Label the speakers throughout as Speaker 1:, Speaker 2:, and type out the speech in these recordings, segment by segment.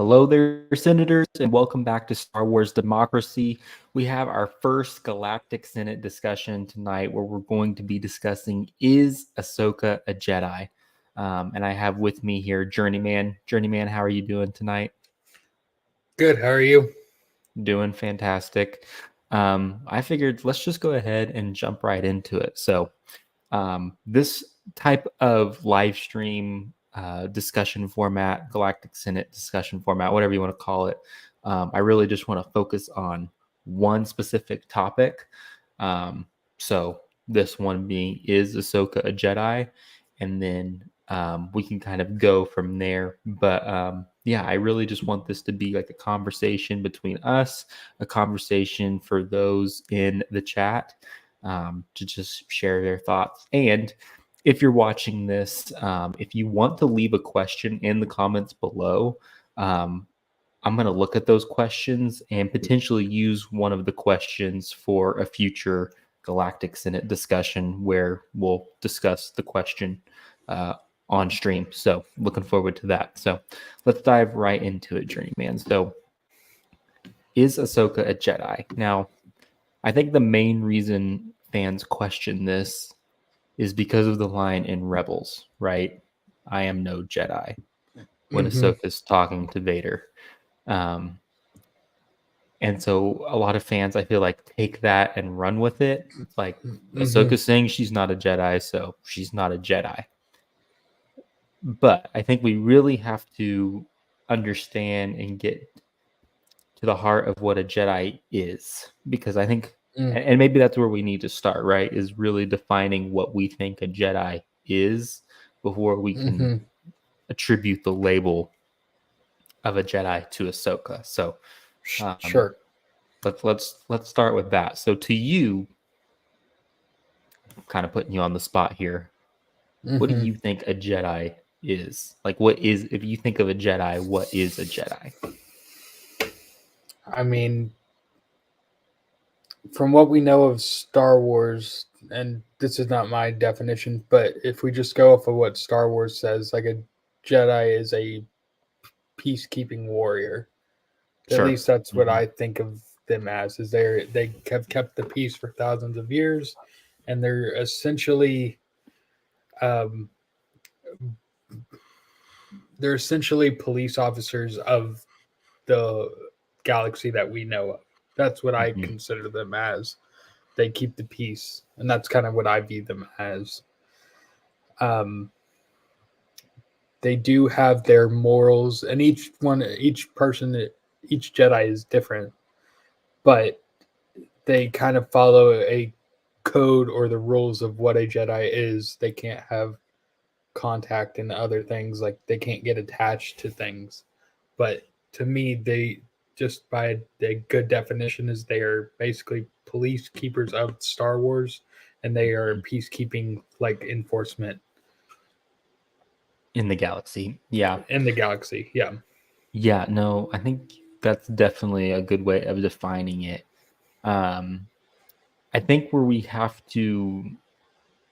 Speaker 1: Hello there, Senators, and welcome back to Star Wars Democracy. We have our first Galactic Senate discussion tonight where we're going to be discussing, is Ahsoka a Jedi? And I have with me here Journeyman. Journeyman, how are you doing tonight?
Speaker 2: Good, how are you?
Speaker 1: Doing fantastic. I figured let's just go ahead and jump right into it. So this type of live stream discussion format, Galactic Senate discussion format, whatever you want to call it, I really just want to focus on one specific topic. So this one being, is Ahsoka a Jedi? And then we can kind of go from there. But yeah, I really just want this to be like a conversation between us, a conversation for those in the chat to just share their thoughts. And if you're watching this, if you want to leave a question in the comments below, I'm going to look at those questions and potentially use one of the questions for a future Galactic Senate discussion where we'll discuss the question on stream. So looking forward to that. So let's dive right into it, Journeyman. So is Ahsoka a Jedi? Now, I think the main reason fans question this is because of the line in Rebels, right? I am no Jedi. When Ahsoka's talking to Vader. And so a lot of fans, I feel like, take that and run with it. It's like Ahsoka's saying she's not a Jedi, so she's not a Jedi. But I think we really have to understand and get to the heart of what a Jedi is, because I think, and maybe that's where we need to start, right? Is really defining what we think a Jedi is before we can attribute the label of a Jedi to Ahsoka. So,
Speaker 2: Sure.
Speaker 1: Let's start with that. So, to you, kind of putting you on the spot here, what do you think a Jedi is? Like, what is, if you think of a Jedi, what is a Jedi?
Speaker 2: I mean, from what we know of Star Wars, and this is not my definition, but if we just go off of what Star Wars says, like a Jedi is a peacekeeping warrior. At least that's what I think of them as. Is they have kept the peace for thousands of years, and they're essentially, police officers of the galaxy that we know of. That's what I consider them as. They keep the peace, and that's kind of what I view them as. They do have their morals, and each person, each Jedi is different, but they kind of follow a code or the rules of what a Jedi is. They can't have contact and other things, like they can't get attached to things. But to me, they just by a good definition is they are basically police keepers of Star Wars, and they are peacekeeping like enforcement
Speaker 1: In the galaxy. Yeah.
Speaker 2: in the galaxy. Yeah.
Speaker 1: Yeah, no, I think that's definitely a good way of defining it. I think where we have to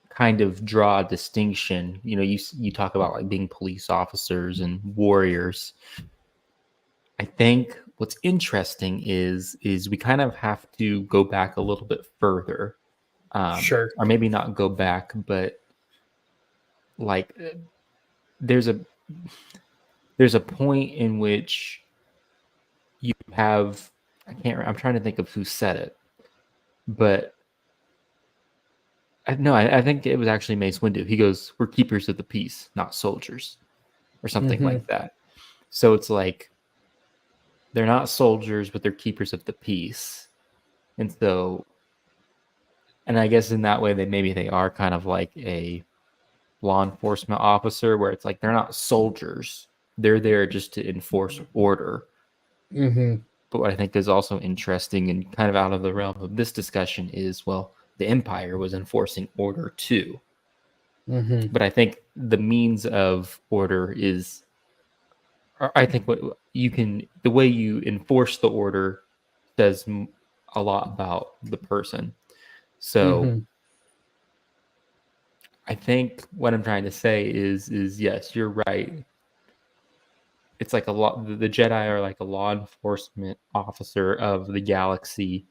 Speaker 1: kind of draw a distinction, you talk about like being police officers and warriors. I think what's interesting is we kind of have to go back a little bit further.
Speaker 2: Sure.
Speaker 1: Or maybe not go back, but like there's a point in which you have, I'm trying to think of who said it, but I think it was actually Mace Windu. He goes, "We're keepers of the peace, not soldiers," or something like that. So it's like they're not soldiers, but they're keepers of the peace. And so, and I guess in that way, they are kind of like a law enforcement officer, where it's like they're not soldiers; they're there just to enforce order. But what I think is also interesting and kind of out of the realm of this discussion is, well, the Empire was enforcing order too. But I think the means of order is, I think the way you enforce the order says a lot about the person. So I think what I'm trying to say is yes, you're right. it's like the Jedi are like a law enforcement officer of the galaxy,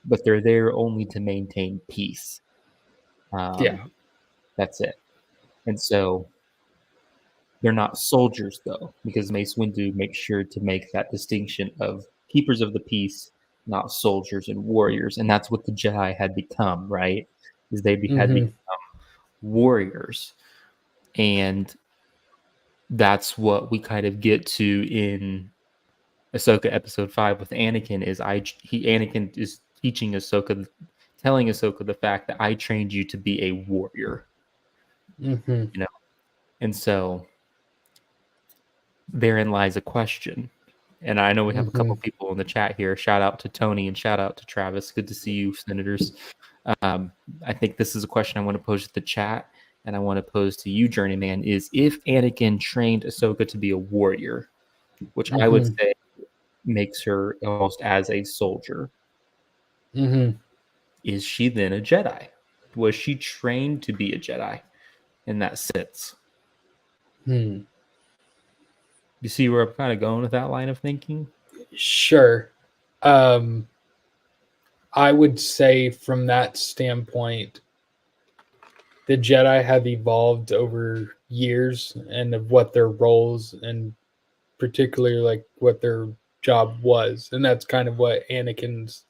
Speaker 1: but they're there only to maintain peace.
Speaker 2: Yeah.
Speaker 1: That's it. And so they're not soldiers, though, because Mace Windu makes sure to make that distinction of keepers of the peace, not soldiers and warriors. And that's what the Jedi had become, right? Is had
Speaker 2: Mm-hmm.
Speaker 1: become warriors. And that's what we kind of get to in Ahsoka episode 5 with Anakin Anakin is teaching Ahsoka, telling Ahsoka the fact that I trained you to be a warrior,
Speaker 2: Mm-hmm.
Speaker 1: you know. And so therein lies a question. And I know we have a
Speaker 2: Mm-hmm.
Speaker 1: couple people in the chat here. Shout out to Tony and shout out to Travis. Good to see you, senators. I think this is a question I want to pose to the chat, and I want to pose to you, Journeyman, is if Anakin trained Ahsoka to be a warrior, which I would
Speaker 2: Mm-hmm.
Speaker 1: say makes her almost as a soldier,
Speaker 2: Mm-hmm.
Speaker 1: is she then a Jedi? Was she trained to be a Jedi in that sense?
Speaker 2: Hmm.
Speaker 1: You see where I'm kind of going with that line of thinking?
Speaker 2: Sure. Um, I would say from that standpoint, the Jedi have evolved over years and of what their roles and particularly like what their job was. And that's kind of what Anakin's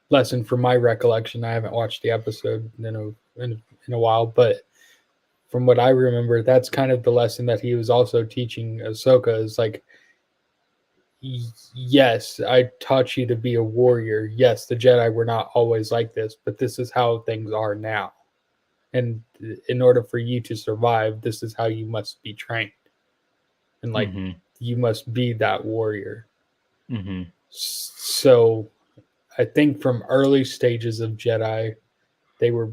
Speaker 2: lesson from my recollection. I haven't watched the episode in a while, but from what I remember, that's kind of the lesson that he was also teaching Ahsoka is like, yes, I taught you to be a warrior. Yes, the Jedi were not always like this, but this is how things are now. And in order for you to survive, this is how you must be trained. And like,
Speaker 1: Mm-hmm.
Speaker 2: you must be that warrior.
Speaker 1: Mm-hmm.
Speaker 2: So I think from early stages of Jedi, they were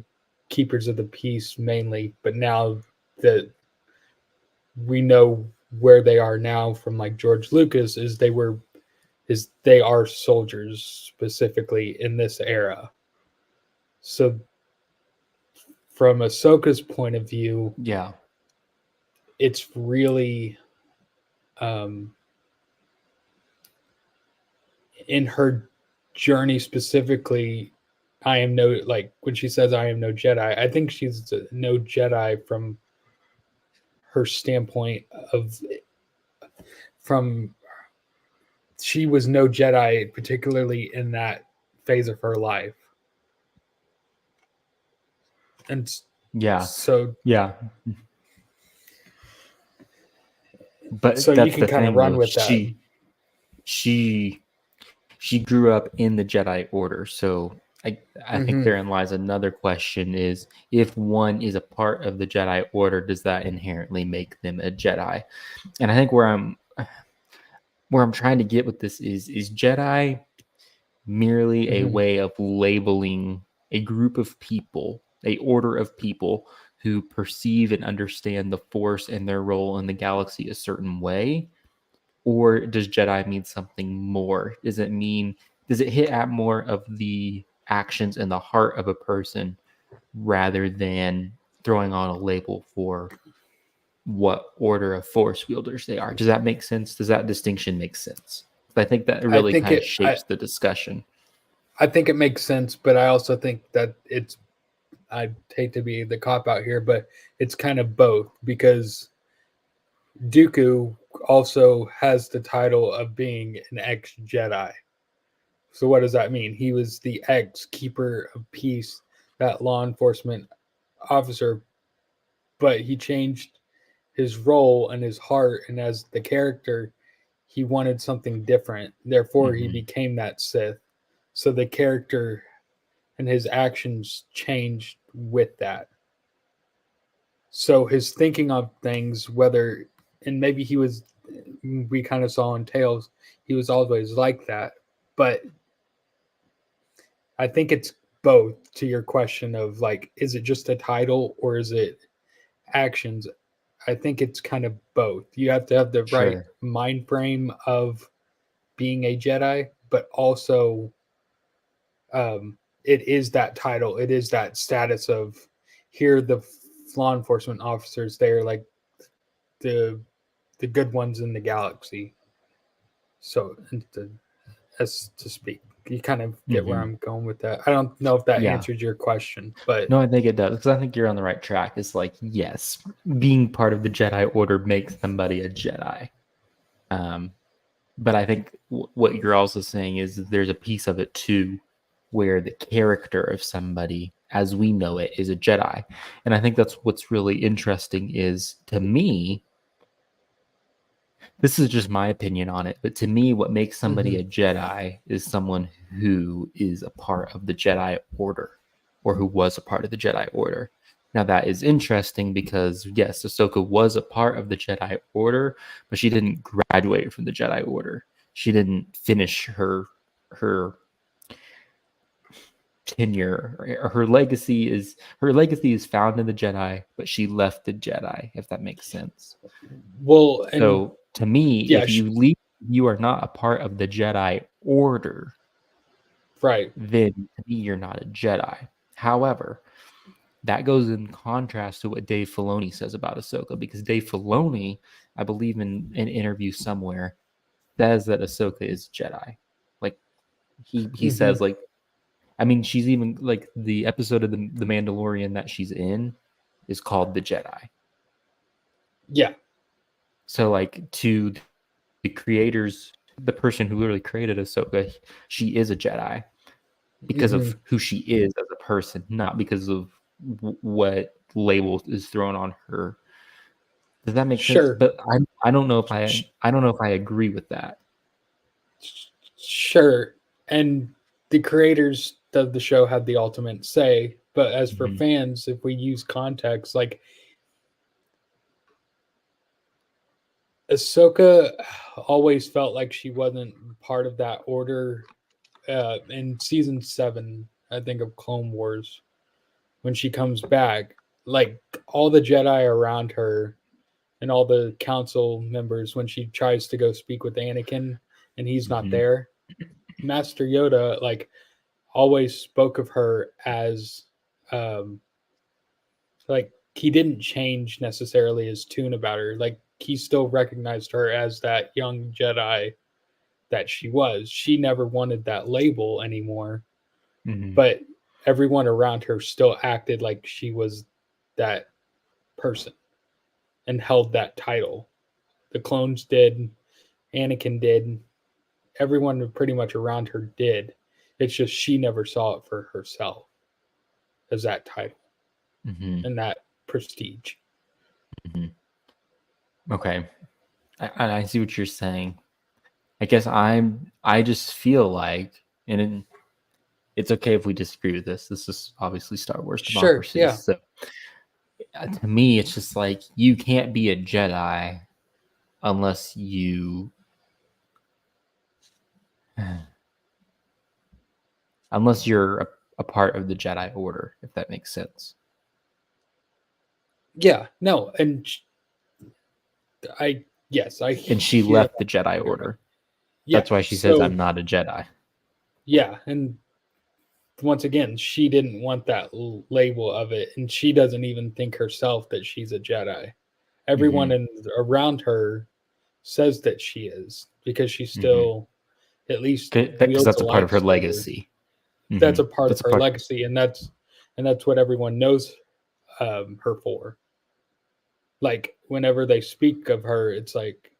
Speaker 2: keepers of the peace mainly, but now that we know where they are now from like George Lucas is they are soldiers specifically in this era. So from Ahsoka's point of view,
Speaker 1: Yeah.
Speaker 2: it's really um, in her journey specifically. I am no like when she says I am no Jedi. I think she's no Jedi from her standpoint of from she was no Jedi, particularly in that phase of her life. And
Speaker 1: Yeah.
Speaker 2: so
Speaker 1: Yeah.
Speaker 2: so
Speaker 1: But
Speaker 2: you
Speaker 1: that's
Speaker 2: can
Speaker 1: the
Speaker 2: kind of
Speaker 1: thing
Speaker 2: run
Speaker 1: though.
Speaker 2: with that.
Speaker 1: She she grew up in the Jedi Order. So I think
Speaker 2: Mm-hmm.
Speaker 1: therein lies another question is if one is a part of the Jedi Order, does that inherently make them a Jedi? And I think where I'm trying to get with this is Jedi merely a
Speaker 2: Mm-hmm.
Speaker 1: way of labeling a group of people, a order of people who perceive and understand the Force and their role in the galaxy a certain way? Or does Jedi mean something more? Does it hit at more of the actions and the heart of a person rather than throwing on a label for what order of Force wielders they are? Does that make sense? Does that distinction make sense? I think that
Speaker 2: I
Speaker 1: really
Speaker 2: think
Speaker 1: kind of
Speaker 2: it.
Speaker 1: shapes the discussion.
Speaker 2: I think it makes sense, but I also think that it's. I hate to be the cop out here, but it's kind of both because Dooku also has the title of being an ex Jedi. So what does that mean? He was the ex keeper of peace, that law enforcement officer, but he changed his role and his heart, and as the character, he wanted something different. Therefore, he
Speaker 1: Mm-hmm.
Speaker 2: became that Sith. So the character and his actions changed with that. So his thinking of things, whether and maybe he was, we kind of saw in Tales, he was always like that. But I think it's both to your question of like, is it just a title or is it actions? I think it's kind of both. You have to have the right
Speaker 1: Sure.
Speaker 2: mind frame of being a Jedi, but also it is that title. It is that status of here the law enforcement officers. They're like the the good ones in the galaxy. So, as to speak, you kind of get where I'm going with that. I don't know if that answered your question, but
Speaker 1: no, I think it does, because I think you're on the right track. It's like, yes, being part of the Jedi Order makes somebody a Jedi. But I think what you're also saying is that there's a piece of it too, where the character of somebody, as we know it, is a Jedi. And I think that's what's really interesting is, to me, this is just my opinion on it, but to me, what makes somebody a Jedi is someone who is a part of the Jedi Order, or who was a part of the Jedi Order. Now, that is interesting because, yes, Ahsoka was a part of the Jedi Order, but she didn't graduate from the Jedi Order. She didn't finish her tenure. Her legacy is found in the Jedi, but she left the Jedi, if that makes sense.
Speaker 2: well, and
Speaker 1: So to me,
Speaker 2: yeah,
Speaker 1: if you leave, you are not a part of the Jedi Order,
Speaker 2: right?
Speaker 1: then to me, you're not a Jedi. However, that goes in contrast to what Dave Filoni says about Ahsoka, because Dave Filoni, I believe in an interview somewhere, says that Ahsoka is Jedi. Like he says, like, I mean, she's even like, the episode of the Mandalorian that she's in is called The Jedi.
Speaker 2: Yeah.
Speaker 1: So like, to the creators, the person who literally created Ahsoka, she is a Jedi because of who she is as a person, not because of what label is thrown on her. Does that make sense? But I don't know if I agree with that.
Speaker 2: Sure. And the creators of the show had the ultimate say, but as for fans, if we use context, like, Ahsoka always felt like she wasn't part of that order. In season 7, I think, of Clone Wars, when she comes back, like, all the Jedi around her and all the council members, when she tries to go speak with Anakin and he's not there, Master Yoda, like, always spoke of her as, like, he didn't change necessarily his tune about her. Like, he still recognized her as that young Jedi that she was. She never wanted that label anymore, but everyone around her still acted like she was that person and held that title. The clones did, Anakin did, everyone pretty much around her did. It's just she never saw it for herself as that title and that prestige.
Speaker 1: Okay, I see what you're saying. I guess I just feel like, and it's okay if we disagree with this. This is obviously Star Wars democracy.
Speaker 2: Sure, yeah.
Speaker 1: So to me, it's just like, you can't be a Jedi unless you're a part of the Jedi Order, if that makes sense.
Speaker 2: Yeah, no, and
Speaker 1: and she left the Jedi Order.
Speaker 2: Yeah,
Speaker 1: that's why she says, I'm not a Jedi.
Speaker 2: Yeah, and once again, she didn't want that label of it, and she doesn't even think herself that she's a Jedi. Everyone around her says that she is, because she still, at least,
Speaker 1: because that's a part of her legacy.
Speaker 2: That's a part of her legacy, and that's what everyone knows her for. Like, whenever they speak of her, it's like,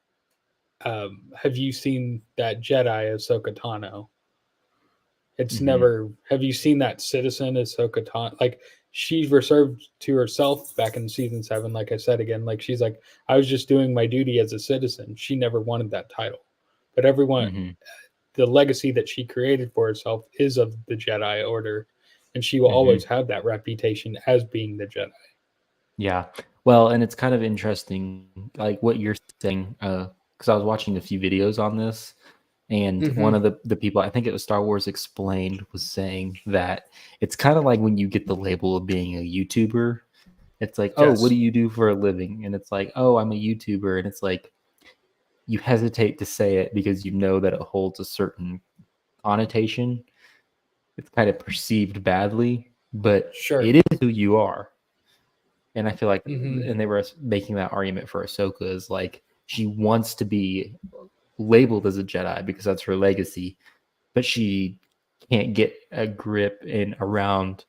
Speaker 2: have you seen that Jedi Ahsoka Tano? It's never, have you seen that citizen Ahsoka Tano? Like, she reserved to herself back in season 7, like I said again, like, she's like, I was just doing my duty as a citizen. She never wanted that title. But everyone, the legacy that she created for herself is of the Jedi Order, and she will always have that reputation as being the Jedi.
Speaker 1: Yeah. Well, and it's kind of interesting, like what you're saying, because I was watching a few videos on this, and one of the people, I think it was Star Wars Explained, was saying that it's kind of like when you get the label of being a YouTuber. It's like, oh, what do you do for a living? And it's like, oh, I'm a YouTuber. And it's like, you hesitate to say it because you know that it holds a certain connotation. It's kind of perceived badly, but it is who you are. And I feel like, and they were making that argument for Ahsoka, is like, She wants to be labeled as a Jedi because that's her legacy, but she can't get a grip in around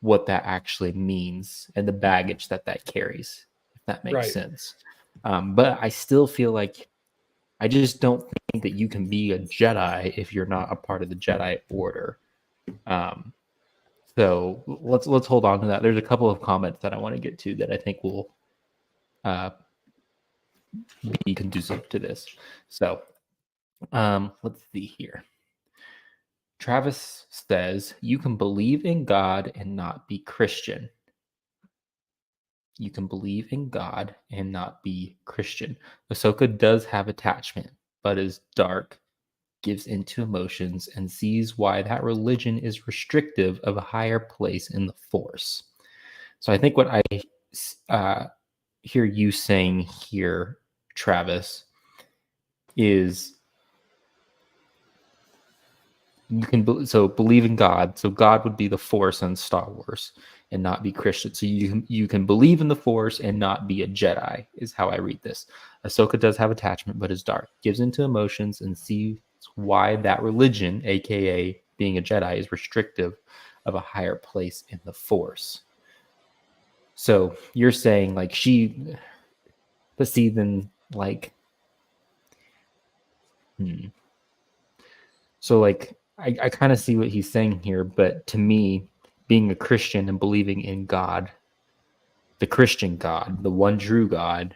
Speaker 1: what that actually means and the baggage that carries, if that makes sense. But I still feel like I just don't think that you can be a Jedi if you're not a part of the Jedi Order. So let's hold on to that. There's a couple of comments that I want to get to that I think will be conducive to this. So let's see here. Travis says, you can believe in God and not be Christian. You can believe in God and not be Christian. Ahsoka does have attachment, but is dark, gives into emotions, and sees why that religion is restrictive of a higher place in the Force. So I think what I hear you saying here, Travis, is you can believe in God. So God would be the Force in Star Wars and not be Christian. So you can believe in the Force and not be a Jedi, is how I read this. Ahsoka does have attachment, but is dark, gives into emotions, and sees why that religion, aka being a Jedi, is restrictive of a higher place in the Force. So you're saying like let's see then like So like I kind of see what he's saying here, but to me, being a Christian and believing in God, the Christian God, the one true God,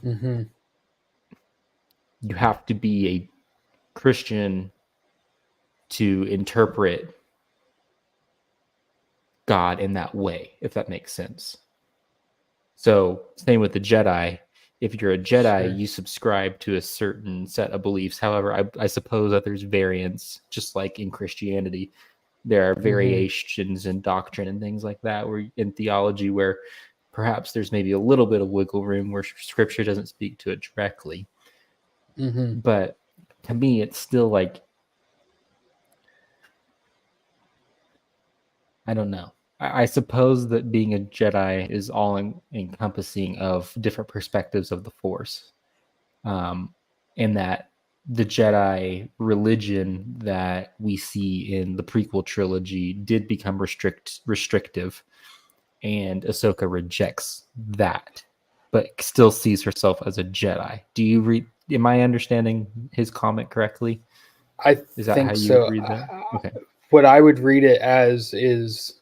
Speaker 1: you have to be a Christian to interpret God in that way, if that makes sense. So same with the Jedi. If you're a Jedi, you subscribe to a certain set of beliefs. However, I suppose that there's variance, just like in Christianity. There are variations in doctrine and things like that, where in theology, where perhaps there's maybe a little bit of wiggle room where Scripture doesn't speak to it directly. But to me, it's still like, I don't know. I suppose that being a Jedi is all encompassing of different perspectives of the Force, and that the Jedi religion that we see in the prequel trilogy did become restrictive, and Ahsoka rejects that, but still sees herself as a Jedi. Do you read? Am I understanding his comment correctly?
Speaker 2: Is that how you
Speaker 1: read that?
Speaker 2: Okay. What I would read it as is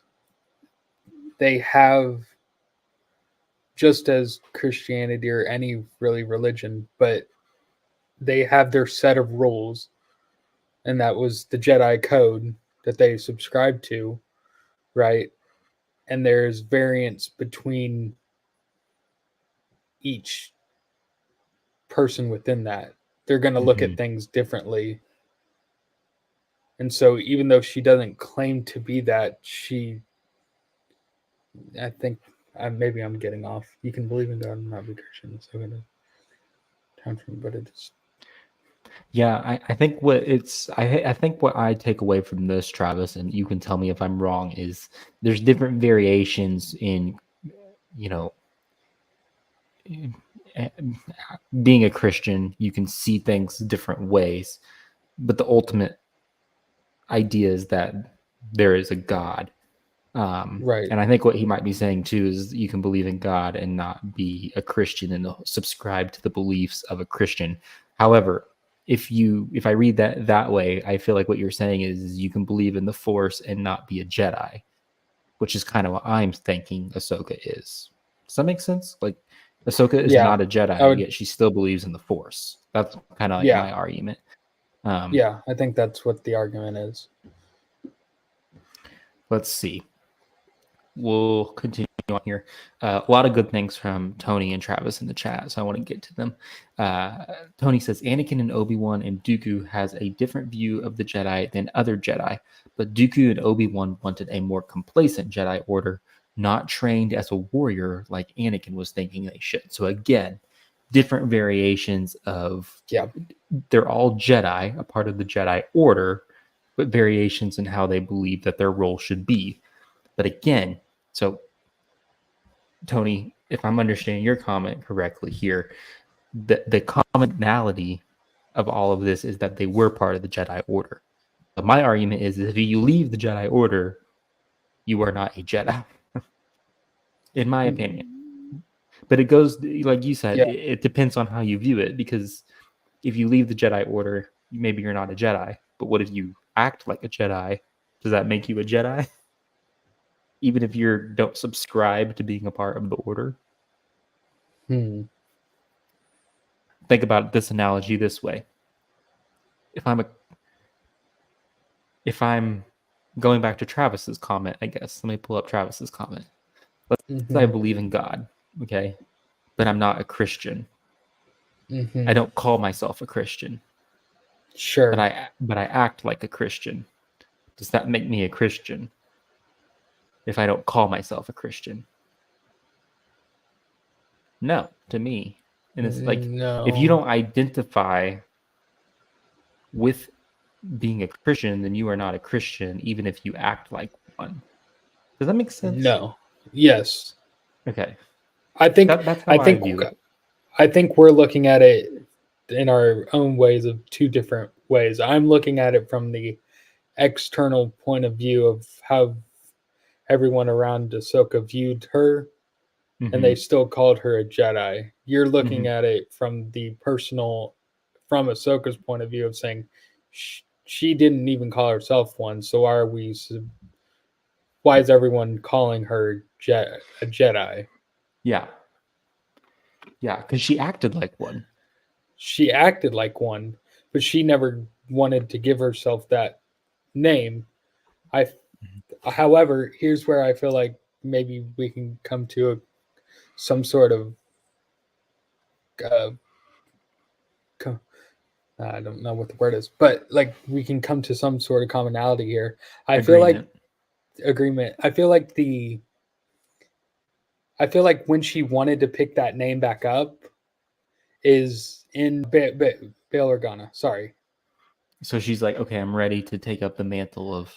Speaker 2: they have, just as Christianity or any really religion, but they have their set of rules, and that was the Jedi code that they subscribed to, right? And there's variance between each person within that. They're going to look at things differently. And so even though she doesn't claim to be that, I think maybe I'm getting off. You can believe in God and not be Christian. So I'm time for me, but it's.
Speaker 1: Yeah, I think I think what I take away from this, Travis, and you can tell me if I'm wrong, is there's different variations in, being a Christian. You can see things different ways, but the ultimate idea is that there is a God.
Speaker 2: Right.
Speaker 1: And I think what he might be saying too is you can believe in God and not be a Christian and subscribe to the beliefs of a Christian. However, if I read that way, I feel like what you're saying is you can believe in the Force and not be a Jedi, which is kind of what I'm thinking Ahsoka is. Does that make sense? Like Ahsoka is not a Jedi, yet she still believes in the Force. That's kind of like my argument.
Speaker 2: I think that's what the argument is.
Speaker 1: Let's see. We'll continue on here. A lot of good things from Tony and Travis in the chat, so I want to get to them. Tony says, Anakin and Obi-Wan and Dooku has a different view of the Jedi than other Jedi, but Dooku and Obi-Wan wanted a more complacent Jedi Order, not trained as a warrior like Anakin was thinking they should. So again, different variations of, they're all Jedi, a part of the Jedi Order, but variations in how they believe that their role should be. But again, so Tony, if I'm understanding your comment correctly here, the commonality of all of this is that they were part of the Jedi Order. But my argument is that if you leave the Jedi Order, you are not a Jedi, in my opinion. But it goes, like you said,
Speaker 2: Yeah.
Speaker 1: it depends on how you view it, because if you leave the Jedi Order, maybe you're not a Jedi. But what if you act like a Jedi? Does that make you a Jedi? Even if you don't subscribe to being a part of the Order? Think about this analogy this way. If I'm going back to Travis's comment, I guess. Let me pull up Travis's comment. Let's say I believe in God, okay? But I'm not a Christian. I don't call myself a Christian.
Speaker 2: Sure.
Speaker 1: But I act like a Christian. Does that make me a Christian if I don't call myself a Christian? No, to me. And it's like, if you don't identify with being a Christian, then you are not a Christian, even if you act like one. Does that make sense?
Speaker 2: No. Yes.
Speaker 1: Okay.
Speaker 2: I think
Speaker 1: that's how I view it.
Speaker 2: I think we're looking at it in our own ways of two different ways. I'm looking at it from the external point of view of how everyone around Ahsoka viewed her, and they still called her a Jedi. You're looking at it from the personal, from Ahsoka's point of view of saying she didn't even call herself one. So why is everyone calling her a Jedi?
Speaker 1: Yeah, because she acted like one.
Speaker 2: She acted like one, but she never wanted to give herself that name. However, here's where I feel like maybe we can come to some sort of I don't know what the word is, but like we can come to some sort of commonality here. I feel like agreement. I feel like when she wanted to pick that name back up is in Bail Organa. Sorry.
Speaker 1: So she's like, okay, I'm ready to take up the mantle of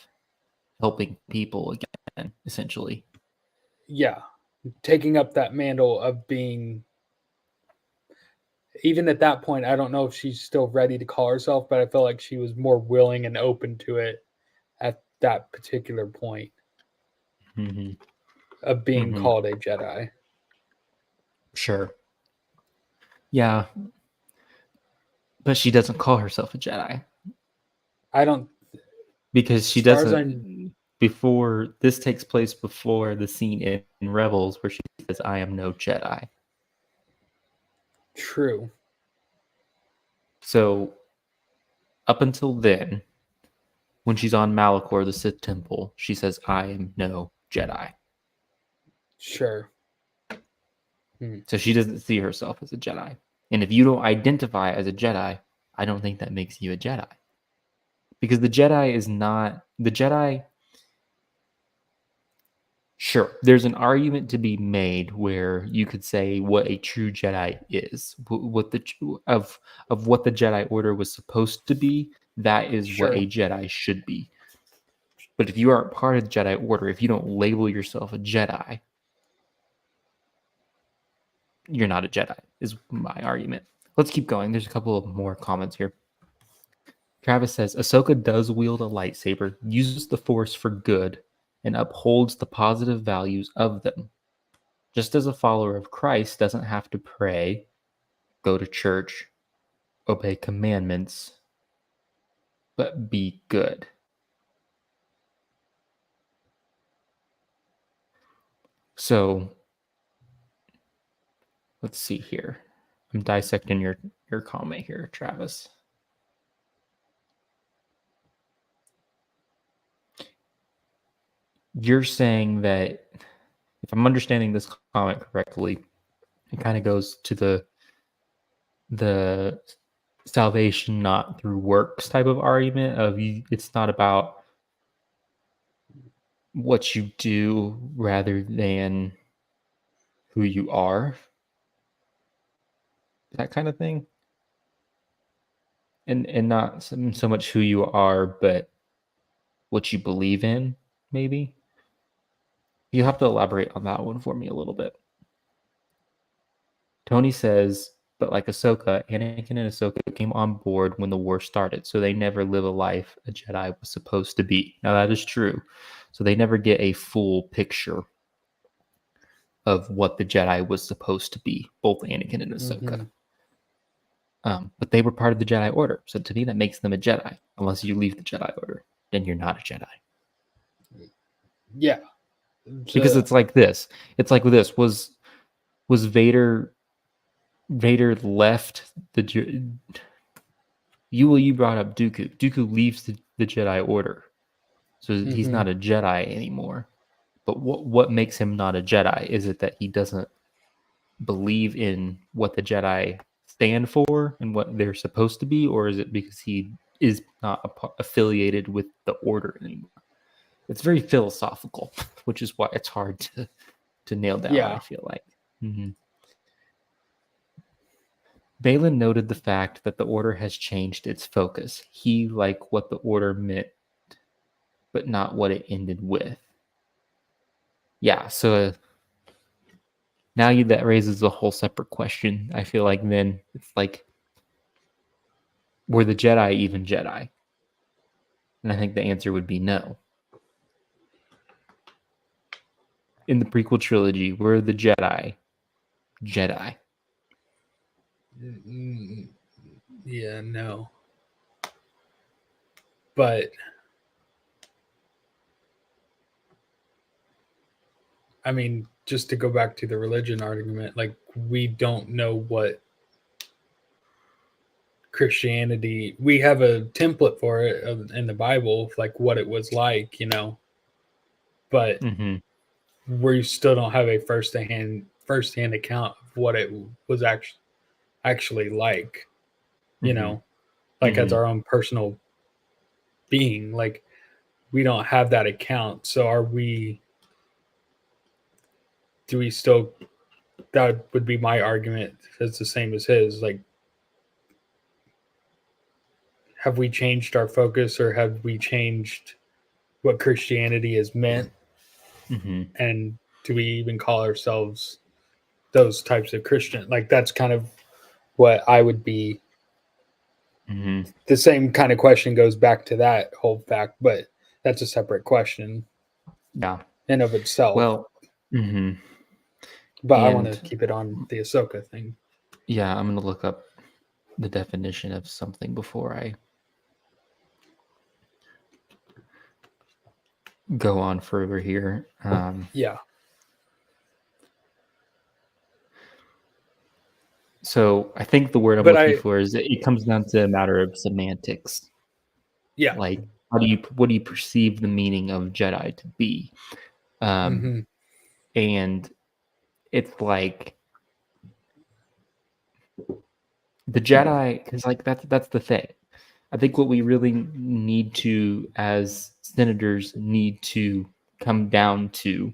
Speaker 1: helping people again, essentially.
Speaker 2: Yeah. Taking up that mantle of being, even at that point, I don't know if she's still ready to call herself, but I feel like she was more willing and open to it at that particular point of being called a Jedi.
Speaker 1: Sure. Yeah. But she doesn't call herself a Jedi.
Speaker 2: I don't.
Speaker 1: Because she doesn't. Before this takes place before the scene in Rebels where she says, "I am no Jedi."
Speaker 2: True.
Speaker 1: So up until then, when she's on Malachor, the Sith Temple, she says, "I am no Jedi."
Speaker 2: Sure.
Speaker 1: So she doesn't see herself as a Jedi. And if you don't identify as a Jedi, I don't think that makes you a Jedi. Because the Jedi is not... The Jedi... Sure, there's an argument to be made where you could say what a true Jedi is, what the of what the Jedi Order was supposed to be. That is what a Jedi should be. But if you aren't part of the Jedi Order, if you don't label yourself a Jedi, you're not a Jedi, is my argument. Let's keep going. There's a couple of more comments here. Travis says, Ahsoka does wield a lightsaber, uses the Force for good, and upholds the positive values of them. Just as a follower of Christ doesn't have to pray, go to church, obey commandments, but be good. So, let's see here. I'm dissecting your comment here, Travis. You're saying that, if I'm understanding this comment correctly, it kind of goes to the salvation not through works type of argument of it's not about what you do rather than who you are, that kind of thing, and not so much who you are but what you believe in. Maybe you have to elaborate on that one for me a little bit. Tony says, But like Ahsoka, Anakin and Ahsoka came on board when the war started, so they never live a life a Jedi was supposed to be. Now that is true. So they never get a full picture of what the Jedi was supposed to be, both Anakin and Ahsoka. But they were part of the Jedi Order, so to me that makes them a Jedi. Unless you leave the Jedi Order, then you're not a Jedi.
Speaker 2: Yeah,
Speaker 1: Because it's like this. It's like this. Was Vader left the you brought up Dooku. Dooku leaves the Jedi Order, so he's not a Jedi anymore. But what makes him not a Jedi? Is it that he doesn't believe in what the Jedi stand for and what they're supposed to be, or is it because he is not affiliated with the Order anymore? It's very philosophical, which is why it's hard to nail down.
Speaker 2: Yeah.
Speaker 1: I feel like. Balin noted the fact that the Order has changed its focus. He liked what the Order meant, but not what it ended with. Yeah, so now that raises a whole separate question. I feel like then it's like, were the Jedi even Jedi? And I think the answer would be no. In the prequel trilogy, were the Jedi Jedi?
Speaker 2: Yeah, no. But I mean, just to go back to the religion argument, like we don't know what Christianity, we have a template for it in the Bible, like what it was like, but we still don't have a first-hand account of what it was actually like, like as our own personal being. Like we don't have that account. So do we still, that would be my argument. It's the same as his. Like, have we changed our focus, or have we changed what Christianity is meant? And do we even call ourselves those types of Christian? Like, that's kind of what I would be. The same kind of question goes back to that whole fact, but that's a separate question.
Speaker 1: Yeah.
Speaker 2: In of itself.
Speaker 1: Well,
Speaker 2: but I want to keep it on the Ahsoka thing.
Speaker 1: Yeah, I'm going to look up the definition of something before I go on further here.
Speaker 2: Yeah.
Speaker 1: So I think the word I'm looking for is it comes down to a matter of semantics.
Speaker 2: Yeah.
Speaker 1: Like, what do you perceive the meaning of Jedi to be? And it's like the Jedi, because like that's the thing. I think what we really need to, as senators, need to come down to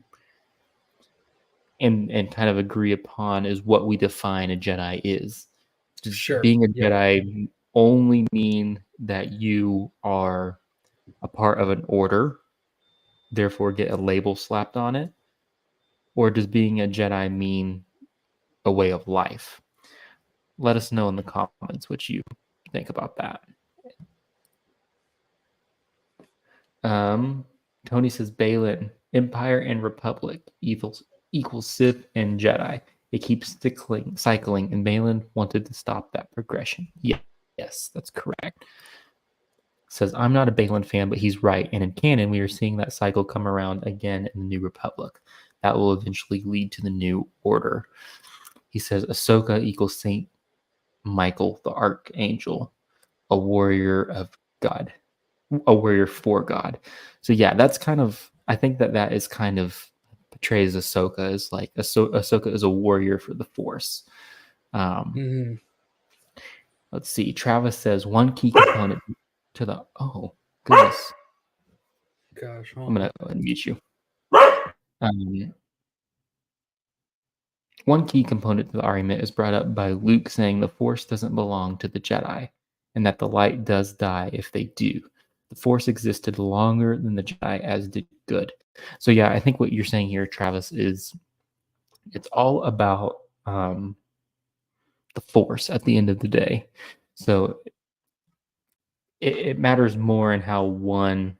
Speaker 1: and kind of agree upon is what we define a Jedi is. Does being a Jedi only mean that you are a part of an order, therefore get a label slapped on it? Or does being a Jedi mean a way of life? Let us know in the comments what you think about that. Tony says Balin, Empire and Republic equals Sith and Jedi. It keeps cycling, and Balin wanted to stop that progression. Yes, that's correct. Says, I'm not a Balin fan, but he's right. And in canon, we are seeing that cycle come around again in the New Republic. That will eventually lead to the New Order. He says, Ahsoka equals Saint Michael, the Archangel, a warrior of God. A warrior for God. So yeah, that's kind of, I think that is kind of portrays Ahsoka as like Ahsoka is a warrior for the Force. Let's see. Travis says one key component to the goodness.
Speaker 2: Gosh,
Speaker 1: I'm gonna go ahead and mute you. One key component to the argument is brought up by Luke saying the Force doesn't belong to the Jedi, and that the light does die if they do. The Force existed longer than the Jedi, as did good. So yeah, I think what you're saying here, Travis, is it's all about the Force at the end of the day. So it matters more in how one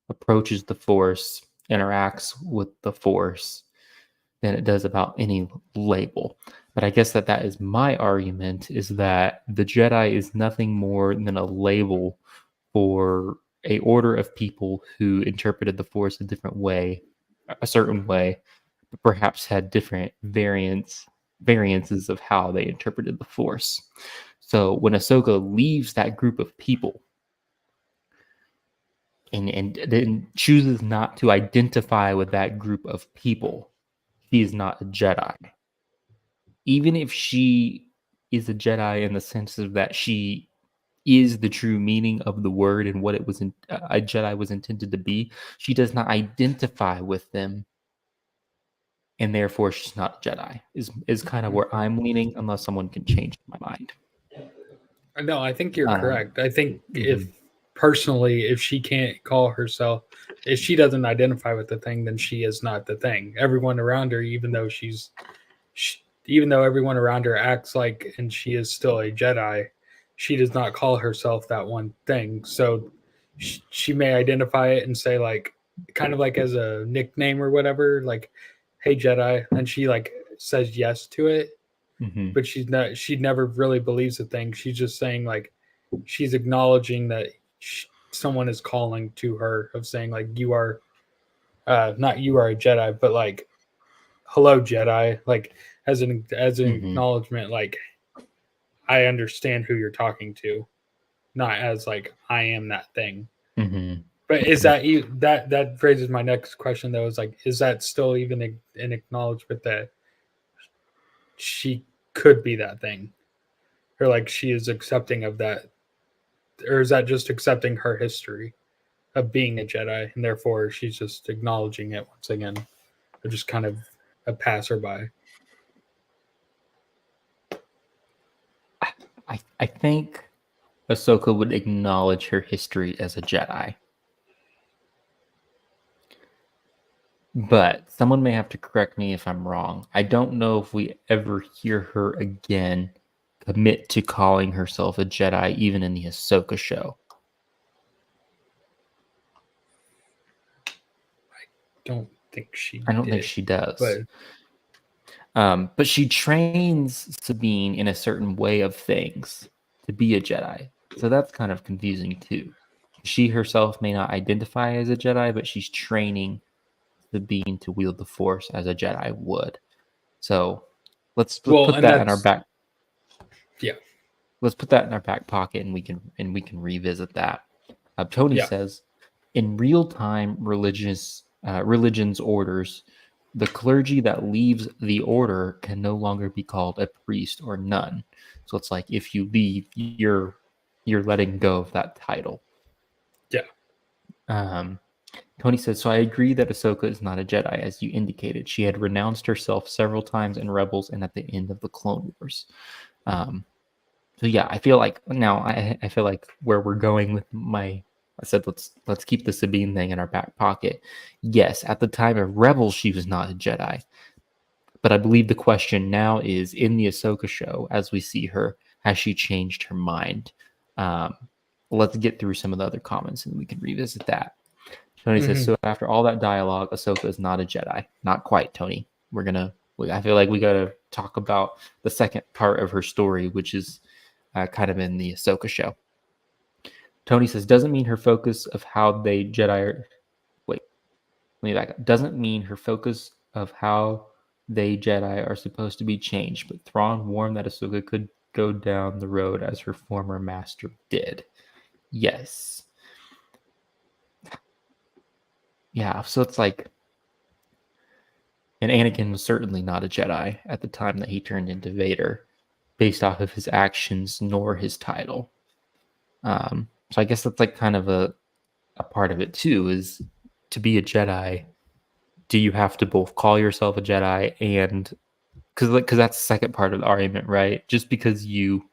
Speaker 1: approaches the Force, interacts with the Force, than it does about any label. But I guess that is my argument, is that the Jedi is nothing more than a label for a order of people who interpreted the Force a different way, a certain way, but perhaps had different variances of how they interpreted the Force. So when Ahsoka leaves that group of people and then chooses not to identify with that group of people, she is not a Jedi. Even if she is a Jedi in the sense of that she is the true meaning of the word and what it was a Jedi was intended to be, she does not identify with them, and therefore she's not a Jedi. Is kind of where I'm leaning, unless someone can change my mind.
Speaker 2: No, I think you're correct. I think
Speaker 1: mhm.
Speaker 2: if she can't call herself, if she doesn't identify with the thing, then she is not the thing. Everyone around her, even though even though everyone around her acts like, and she is still a Jedi, she does not call herself that one thing. So she may identify it and say, like, kind of like as a nickname or whatever, like, "Hey Jedi," and she like says yes to it,
Speaker 1: Mm-hmm.
Speaker 2: but she never really believes the thing. She's just saying, like, she's acknowledging that someone is calling to her, of saying, like, you are not you are a Jedi, but like, hello Jedi, like, as an
Speaker 1: Mm-hmm.
Speaker 2: acknowledgement, like, I understand who you're talking to, not as like I am that thing.
Speaker 1: Mm-hmm.
Speaker 2: But is that that raises my next question though? Is like, is that still even an acknowledgement that she could be that thing, or like she is accepting of that, or is that just accepting her history of being a Jedi, and therefore she's just acknowledging it once again, or just kind of a passerby?
Speaker 1: I think Ahsoka would acknowledge her history as a Jedi. But someone may have to correct me if I'm wrong. I don't know if we ever hear her again commit to calling herself a Jedi, even in the Ahsoka show.
Speaker 2: Don't think she
Speaker 1: I don't think
Speaker 2: did,
Speaker 1: she does.
Speaker 2: but
Speaker 1: But she trains Sabine in a certain way of things to be a Jedi. So that's kind of confusing too. She herself may not identify as a Jedi, but she's training Sabine to wield the Force as a Jedi would. So let's
Speaker 2: well,
Speaker 1: put
Speaker 2: and
Speaker 1: that in our
Speaker 2: that's
Speaker 1: back.
Speaker 2: yeah,
Speaker 1: Let's put that in our back pocket, and we can revisit that. Tony
Speaker 2: yeah.
Speaker 1: says, in real time, religions orders, the clergy that leaves the order can no longer be called a priest or nun. So it's like if you leave, you're letting go of that title.
Speaker 2: Yeah.
Speaker 1: Um, Tony says, so I agree that Ahsoka is not a Jedi, as you indicated. She had renounced herself several times in Rebels and at the end of the Clone Wars. Um, so yeah, I feel like now I feel like where we're going with I said let's keep the Sabine thing in our back pocket. Yes, at the time of Rebels, she was not a Jedi, but I believe the question now is in the Ahsoka show, as we see her, has she changed her mind? Um, let's get through some of the other comments and we can revisit that. Tony says,
Speaker 2: Mm-hmm.
Speaker 1: so after all that dialogue, Ahsoka is not a Jedi. Not quite, Tony. I feel like we gotta talk about the second part of her story, which is kind of in the Ahsoka show. Tony says, doesn't mean her focus of how they Jedi are. Wait, let me back up. Doesn't mean her focus of how they Jedi are supposed to be changed, but Thrawn warned that Ahsoka could go down the road as her former master did. Yes. Yeah, so it's like, and Anakin was certainly not a Jedi at the time that he turned into Vader, based off of his actions nor his title. So I guess that's like kind of a part of it too, is to be a Jedi, do you have to both call yourself a Jedi and because that's the second part of the argument, right? Just because you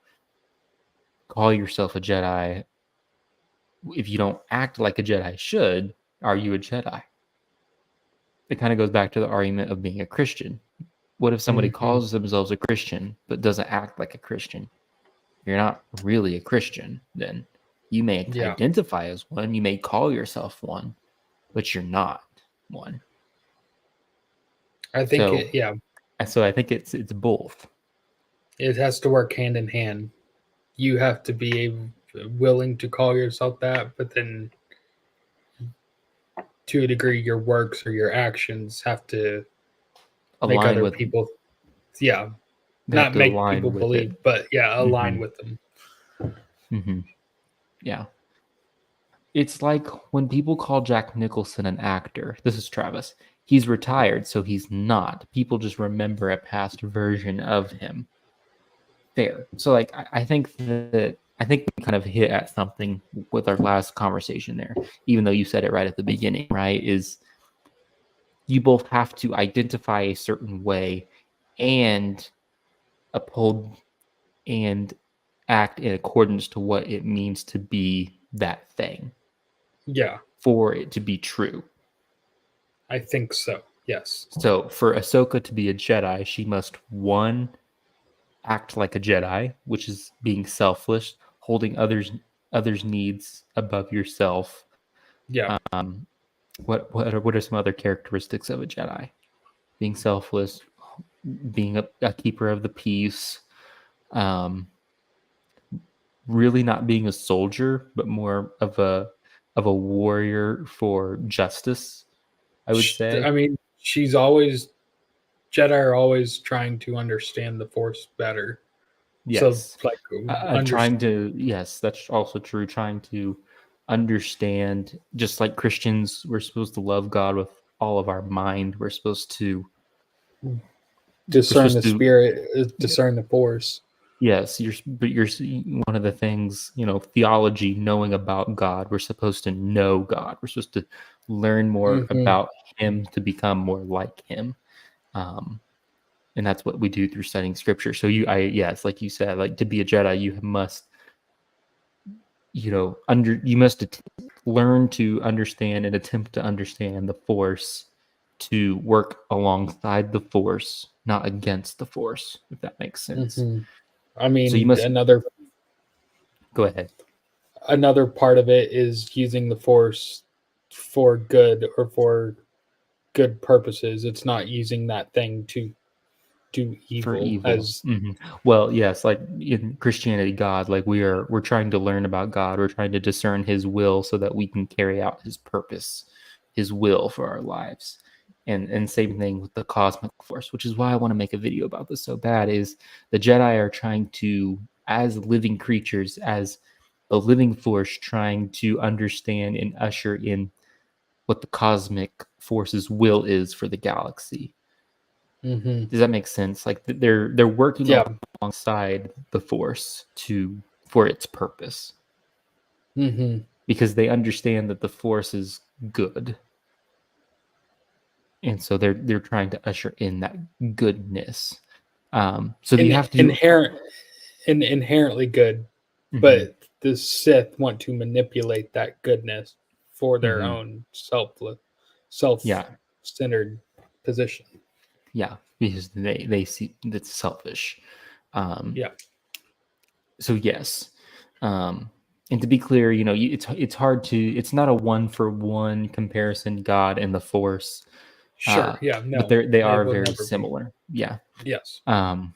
Speaker 1: call yourself a Jedi, if you don't act like a Jedi should, are you a Jedi? It kind of goes back to the argument of being a Christian. What if somebody
Speaker 2: Mm-hmm.
Speaker 1: calls themselves a Christian but doesn't act like a Christian? You're not really a Christian then. You may
Speaker 2: Yeah.
Speaker 1: identify as one, you may call yourself one, but you're not one.
Speaker 2: I think
Speaker 1: So I think it's both.
Speaker 2: it has to work hand in hand. You have to be willing to call yourself that, but then to a degree, your works or your actions have to make
Speaker 1: Align
Speaker 2: other
Speaker 1: with
Speaker 2: people,
Speaker 1: they have
Speaker 2: not
Speaker 1: to
Speaker 2: make
Speaker 1: align
Speaker 2: people
Speaker 1: with it.
Speaker 2: believe, but align
Speaker 1: Hmm.
Speaker 2: with them.
Speaker 1: Hmm. Yeah. It's like when people call Jack Nicholson an actor. This is Travis. He's retired, so he's not. People just remember a past version of him. Fair. So like I think we kind of hit at something with our last conversation there, even though you said it right at the beginning, right? Is you both have to identify a certain way and uphold and act in accordance to what it means to be that thing
Speaker 2: Yeah,
Speaker 1: for it to be true.
Speaker 2: I think so. Yes.
Speaker 1: So for Ahsoka to be a Jedi, she must one act like a Jedi, which is being selfless, holding others' needs above yourself.
Speaker 2: Yeah.
Speaker 1: Um, what are some other characteristics of a Jedi? Being selfless, being a keeper of the peace, um, really not being a soldier, but more of a warrior for justice. I would say
Speaker 2: I mean, she's always Jedi are always trying to understand the Force better. So,
Speaker 1: yes.
Speaker 2: like,
Speaker 1: Trying to, yes, that's also true. Trying to understand, just like Christians, we're supposed to love God with all of our mind.
Speaker 2: discern the
Speaker 1: To,
Speaker 2: spirit, discern the Force.
Speaker 1: yes, you're one of the things, theology, knowing about God. We're supposed to know God. We're supposed to learn more
Speaker 2: Mm-hmm.
Speaker 1: about Him to become more like Him. Um, and that's what we do through studying Scripture. So yes, like you said, like to be a Jedi, you must learn to understand and attempt to understand the Force, to work alongside the Force, not against the Force, if that makes sense.
Speaker 2: Mm-hmm. I
Speaker 1: So you
Speaker 2: mean,
Speaker 1: must go ahead.
Speaker 2: another part of it is using the Force for good or for good purposes. It's not using that thing to do
Speaker 1: For
Speaker 2: evil.
Speaker 1: evil.
Speaker 2: As
Speaker 1: Well, yes, like in Christianity, God, like we're trying to learn about God. We're trying to discern His will so that we can carry out His purpose, His will for our lives. And same thing with the cosmic force, which is why I want to make a video about this so bad. Is the Jedi are trying to, as living creatures, as a living force, trying to understand and usher in what the cosmic force's will is for the galaxy.
Speaker 2: mm-hmm.
Speaker 1: Does that make sense? Like they're working
Speaker 2: Yeah.
Speaker 1: alongside the Force for its purpose,
Speaker 2: Mm-hmm.
Speaker 1: because they understand that the Force is good, and so they're trying to usher in that goodness. So you have to do.
Speaker 2: Inherently good,
Speaker 1: Mhm,
Speaker 2: but the Sith want to manipulate that goodness for their
Speaker 1: mhm.
Speaker 2: own
Speaker 1: Yeah,
Speaker 2: self-centered position.
Speaker 1: yeah, because they see that's selfish. Um,
Speaker 2: Yeah.
Speaker 1: so yes, and to be clear, it's hard to, it's not a one for one comparison, God and the Force.
Speaker 2: Sure. Yeah.
Speaker 1: But
Speaker 2: No,
Speaker 1: they
Speaker 2: it
Speaker 1: are
Speaker 2: will
Speaker 1: very
Speaker 2: never be.
Speaker 1: similar. Yeah.
Speaker 2: Yes.
Speaker 1: Um,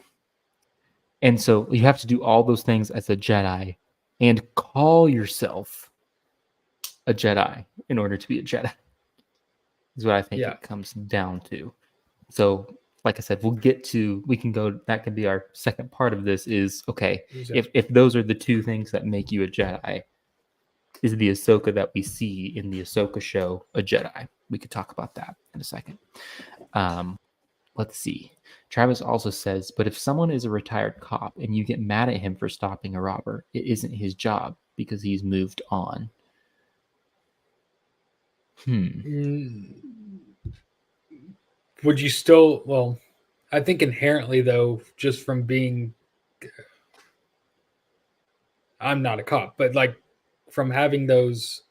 Speaker 1: and so you have to do all those things as a Jedi and call yourself a Jedi in order to be a Jedi, is what I think
Speaker 2: Yeah.
Speaker 1: it comes down to. So, like I said, we can go, that could be our second part of this is, okay,
Speaker 2: Yeah.
Speaker 1: if those are the two things that make you a Jedi, is the Ahsoka that we see in the Ahsoka show a Jedi? We could talk about that in a second. Um, Let's see. Travis also says, but if someone is a retired cop and you get mad at him for stopping a robber, it isn't his job because he's moved on.
Speaker 2: Mm, would you still? Well, I think inherently, though, just from being, I'm not a cop, but like from having those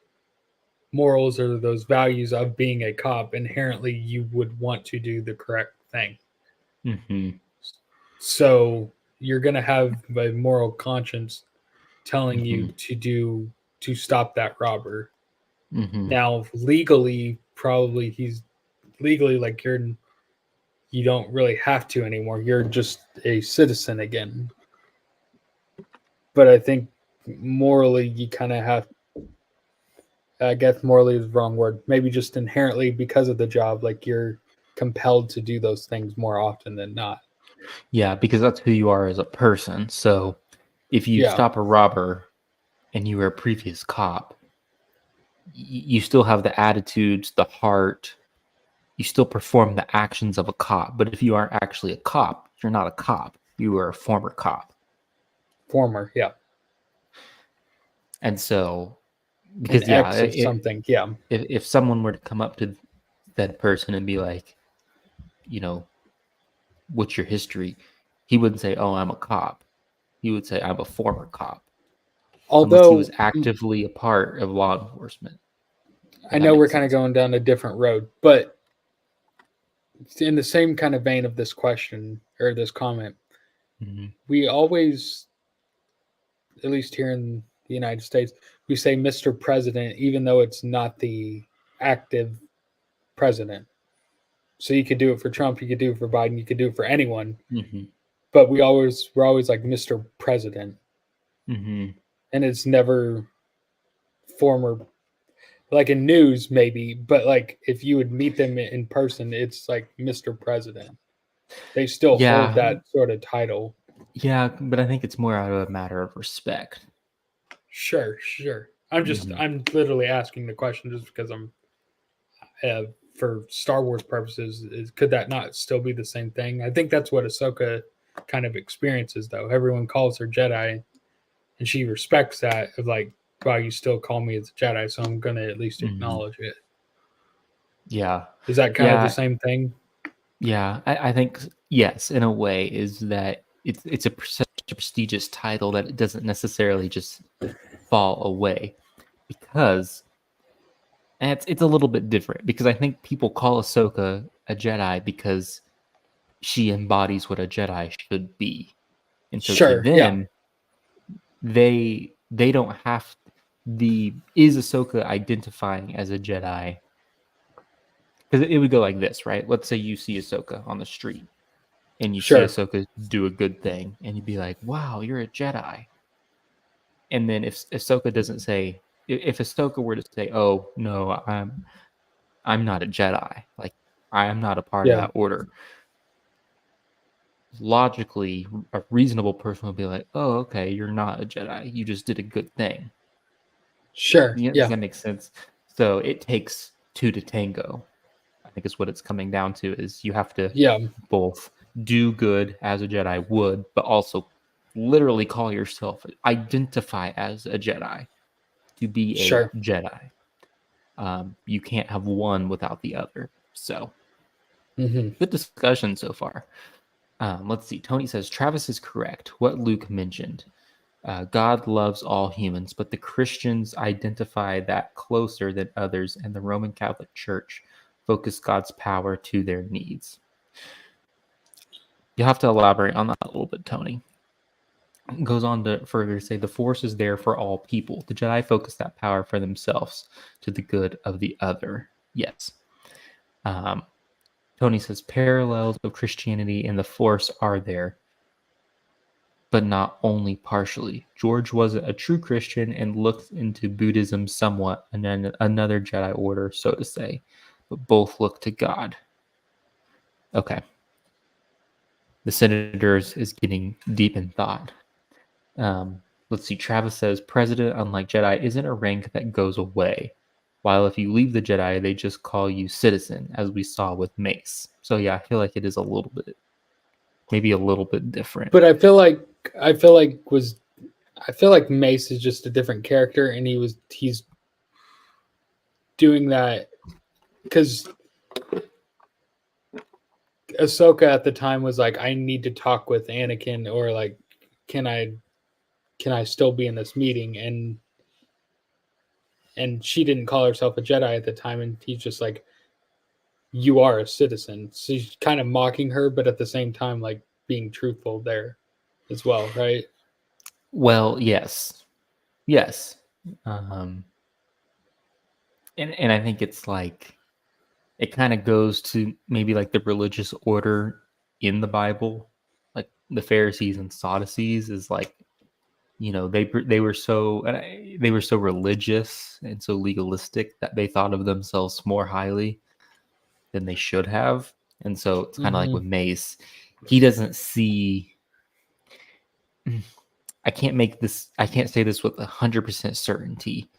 Speaker 2: morals or those values of being a cop, inherently you would want to do the correct thing.
Speaker 1: Mm-hmm.
Speaker 2: So you're gonna have a moral conscience telling
Speaker 1: Mm-hmm.
Speaker 2: you to stop that robber.
Speaker 1: Mm-hmm.
Speaker 2: Now legally, probably he's legally like you don't really have to anymore. You're just a citizen again. But I think morally you kind of have, I guess morally is the wrong word. Maybe just inherently because of the job, like you're compelled to do those things more often than not.
Speaker 1: Yeah, because that's who you are as a person. So if you
Speaker 2: Yeah,
Speaker 1: stop a robber and you were a previous cop, you still have the attitudes, the heart, you still perform the actions of a cop. But if you aren't actually a cop, you're not a cop. You are a former cop.
Speaker 2: former, yeah,
Speaker 1: And so,
Speaker 2: an
Speaker 1: because yeah,
Speaker 2: ex of something, yeah,
Speaker 1: if someone were to come up to that person and be like, you know, what's your history? He wouldn't say, oh, I'm a cop. He would say, I'm a former cop, unless he was
Speaker 2: although
Speaker 1: actively a part of law enforcement, if
Speaker 2: I
Speaker 1: that
Speaker 2: know we're
Speaker 1: makes
Speaker 2: kind of
Speaker 1: sense.
Speaker 2: going down a different road, but in the same kind of vein of this question or this comment,
Speaker 1: Mm-hmm.
Speaker 2: we always, at least here in the United States, we say Mr. President, even though it's not the active president. So you could do it for Trump, you could do it for Biden, you could do it for anyone,
Speaker 1: Mm-hmm.
Speaker 2: but we're always like Mr. President,
Speaker 1: Mm-hmm.
Speaker 2: and it's never former. Like in news, maybe, but like if you would meet them in person, it's like Mr. President. They still hold
Speaker 1: Yeah,
Speaker 2: that sort of title.
Speaker 1: yeah, but I think it's more out of a matter of respect.
Speaker 2: Sure, sure.
Speaker 1: Mm-hmm.
Speaker 2: I'm literally asking the question just because I'm uh, for Star Wars purposes. Could that not still be the same thing? I think that's what Ahsoka kind of experiences, though. Everyone calls her Jedi, and she respects that. Of like, wow, you still call me as a Jedi, so I'm gonna at least
Speaker 1: Mm-hmm.
Speaker 2: acknowledge it.
Speaker 1: Yeah,
Speaker 2: Is that kind of the
Speaker 1: yeah,
Speaker 2: same thing?
Speaker 1: yeah. I think yes, in a way, is that it's such a prestigious title that it doesn't necessarily just fall away because and it's a little bit different because I think people call Ahsoka a Jedi because she embodies what a Jedi should be. And so to
Speaker 2: Sure. Yeah.
Speaker 1: them, they don't have the is Ahsoka identifying as a Jedi because it would go like this, right? Let's say you see Ahsoka on the street and you see
Speaker 2: Sure.
Speaker 1: Ahsoka do a good thing, and you'd be like, "Wow, you're a Jedi." And then if Ahsoka doesn't say, if Ahsoka were to say, "Oh no, I'm not a Jedi," like I am not a part of
Speaker 2: Yeah.
Speaker 1: that order, logically, a reasonable person would be like, "Oh, okay, you're not a Jedi. You just did a good thing."
Speaker 2: Sure.
Speaker 1: Yeah, does
Speaker 2: Yeah.
Speaker 1: that make sense? So it takes two to tango. I think is what it's coming down to is you have to
Speaker 2: Yeah.
Speaker 1: both do good as a Jedi would, but also literally call yourself, identify as a Jedi to be a
Speaker 2: Sure.
Speaker 1: Jedi. You can't have one without the other. So
Speaker 2: Hmm.
Speaker 1: good discussion so far. Let's see. Tony says Travis is correct. What Luke mentioned. God loves all humans, but the Christians identify that closer than others, and the Roman Catholic Church focus God's power to their needs. You have to elaborate on that a little bit, Tony. It goes on to further say the Force is there for all people. The Jedi focus that power for themselves to the good of the other. Yes. Um, Tony says parallels of Christianity and the Force are there, but not only partially. George was a true Christian and looked into Buddhism somewhat, and then another Jedi order, so to say, but both look to God. Okay. The senators is getting deep in thought. Let's see. Travis says president, unlike Jedi, isn't a rank that goes away. While if you leave the Jedi, they just call you citizen, as we saw with Mace. So yeah, I feel like it is a little bit, maybe a little bit different.
Speaker 2: But I feel like was I feel like Mace is just a different character, and he's doing that because Ahsoka at the time was like, I need to talk with Anakin, or like, can I can I still be in this meeting? And she didn't call herself a Jedi at the time, and he's just like, you are a citizen. So she's kind of mocking her, but at the same time, like being truthful there as well, right?
Speaker 1: Well, yes. Yes. Um, and I think it's like it kind of goes to maybe like the religious order in the Bible, like the Pharisees and Sadducees is like, you know, they were so they were so religious and so legalistic that they thought of themselves more highly than they should have. And so it's kind of like
Speaker 2: Mm-hmm.
Speaker 1: with Mace, he doesn't see. I can't say this with 100% certainty,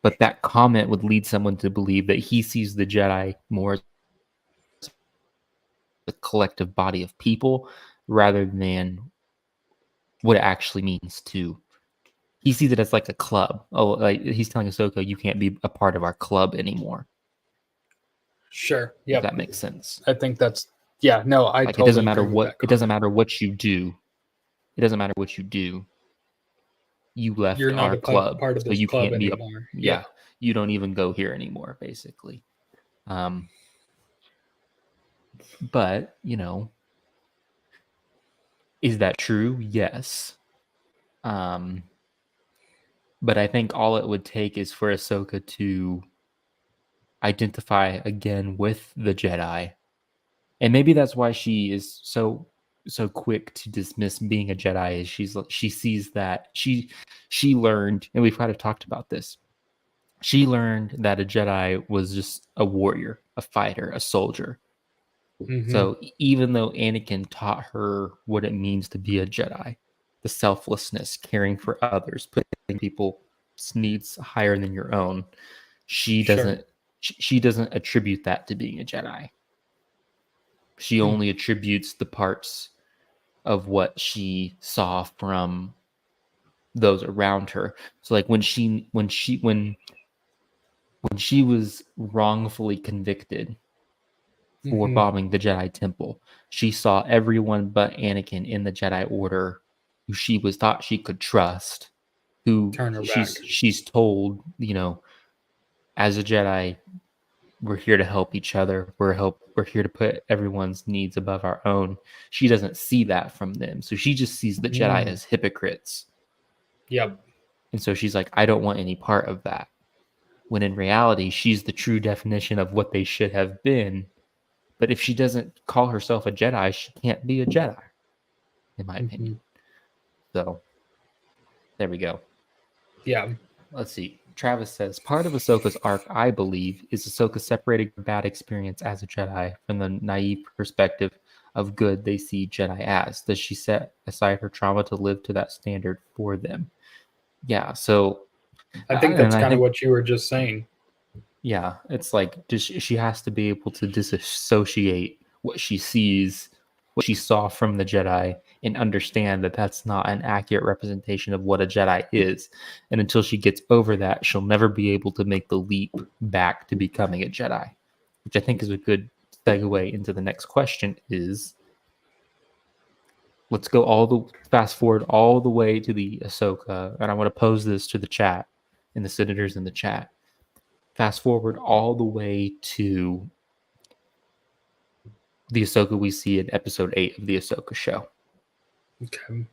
Speaker 1: but that comment would lead someone to believe that he sees the Jedi more as a collective body of people rather than what it actually means to. He sees it as like a club. Oh, like he's telling Ahsoka, you can't be a part of our club anymore.
Speaker 2: Sure.
Speaker 1: If
Speaker 2: Yep.
Speaker 1: that makes sense.
Speaker 2: I think that's, yeah, no, I
Speaker 1: Like it doesn't
Speaker 2: totally
Speaker 1: matter
Speaker 2: agree with
Speaker 1: what
Speaker 2: that comment.
Speaker 1: you do. It doesn't matter what you do. You left
Speaker 2: You're not
Speaker 1: our
Speaker 2: a
Speaker 1: club,
Speaker 2: part of
Speaker 1: so
Speaker 2: this
Speaker 1: you
Speaker 2: club
Speaker 1: can't be a
Speaker 2: anymore. Yeah.
Speaker 1: yeah. You don't even go here anymore, basically. Um, but you know, is that true? Yes. Um, but I think all it would take is for Ahsoka to identify again with the Jedi. And maybe that's why she is so quick to dismiss being a Jedi is she sees that she learned, and we've kind of talked about this. She learned that a Jedi was just a warrior, a fighter, a soldier.
Speaker 2: Mm-hmm.
Speaker 1: So even though Anakin taught her what it means to be a Jedi, the selflessness, caring for others, putting people's needs higher than your own, she
Speaker 2: Sure.
Speaker 1: doesn't she doesn't attribute that to being a Jedi. She
Speaker 2: Mm.
Speaker 1: only attributes the parts of what she saw from those around her. So like when she was wrongfully convicted for
Speaker 2: Mm-hmm.
Speaker 1: bombing the Jedi Temple, she saw everyone but Anakin in the Jedi Order who she was thought she could trust, who
Speaker 2: Turn her back.
Speaker 1: she's told, you know, as a Jedi, we're here to help each other. We're here to put everyone's needs above our own. She doesn't see that from them. So she just sees the Jedi
Speaker 2: Mm.
Speaker 1: as hypocrites.
Speaker 2: Yep.
Speaker 1: And so she's like, I don't want any part of that. When in reality, she's the true definition of what they should have been. But if she doesn't call herself a Jedi, she can't be a Jedi, in my
Speaker 2: Mm-hmm.
Speaker 1: opinion. So there we go.
Speaker 2: Yeah.
Speaker 1: Let's see. Travis says, part of Ahsoka's arc, I believe, is Ahsoka separating her bad experience as a Jedi from the naive perspective of good they see Jedi as. Does she set aside her trauma to live to that standard for them? Yeah. So,
Speaker 2: I think
Speaker 1: and
Speaker 2: that's
Speaker 1: I
Speaker 2: kind of
Speaker 1: think,
Speaker 2: what you were just saying.
Speaker 1: yeah, it's like just she has to be able to disassociate what she sees, what she saw from the Jedi, and understand that that's not an accurate representation of what a Jedi is. And until she gets over that, she'll never be able to make the leap back to becoming a Jedi, which I think is a good segue into the next question is let's go fast forward all the way to the Ahsoka, and I want to pose this to the chat and the senators in the chat. Fast forward all the way to the Ahsoka we see in episode 8 of the Ahsoka show.
Speaker 2: Okay.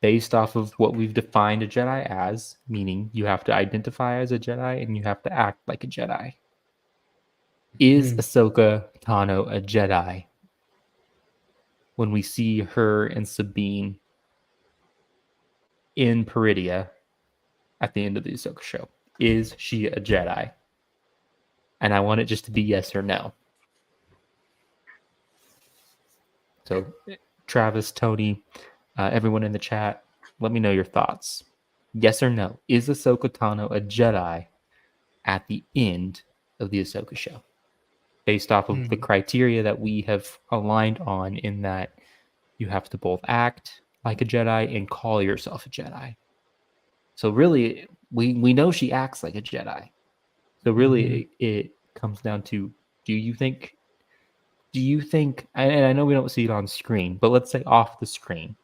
Speaker 1: Based off of what we've defined a Jedi as, meaning you have to identify as a Jedi and you have to act like a Jedi. Is
Speaker 2: Mm.
Speaker 1: Ahsoka Tano a Jedi when we see her and Sabine in Peridia at the end of the Ahsoka show? Is she a Jedi? And I want it just to be yes or no. So, Travis, Tony, everyone in the chat, let me know your thoughts. Yes or no? Is Ahsoka Tano a Jedi at the end of the Ahsoka show? Based off of the
Speaker 2: Mm.
Speaker 1: criteria that we have aligned on, in that you have to both act like a Jedi and call yourself a Jedi. So really, we know she acts like a Jedi. So
Speaker 2: Mm-hmm.
Speaker 1: really, it comes down to do you think, and I know we don't see it on screen, but let's say off the screen,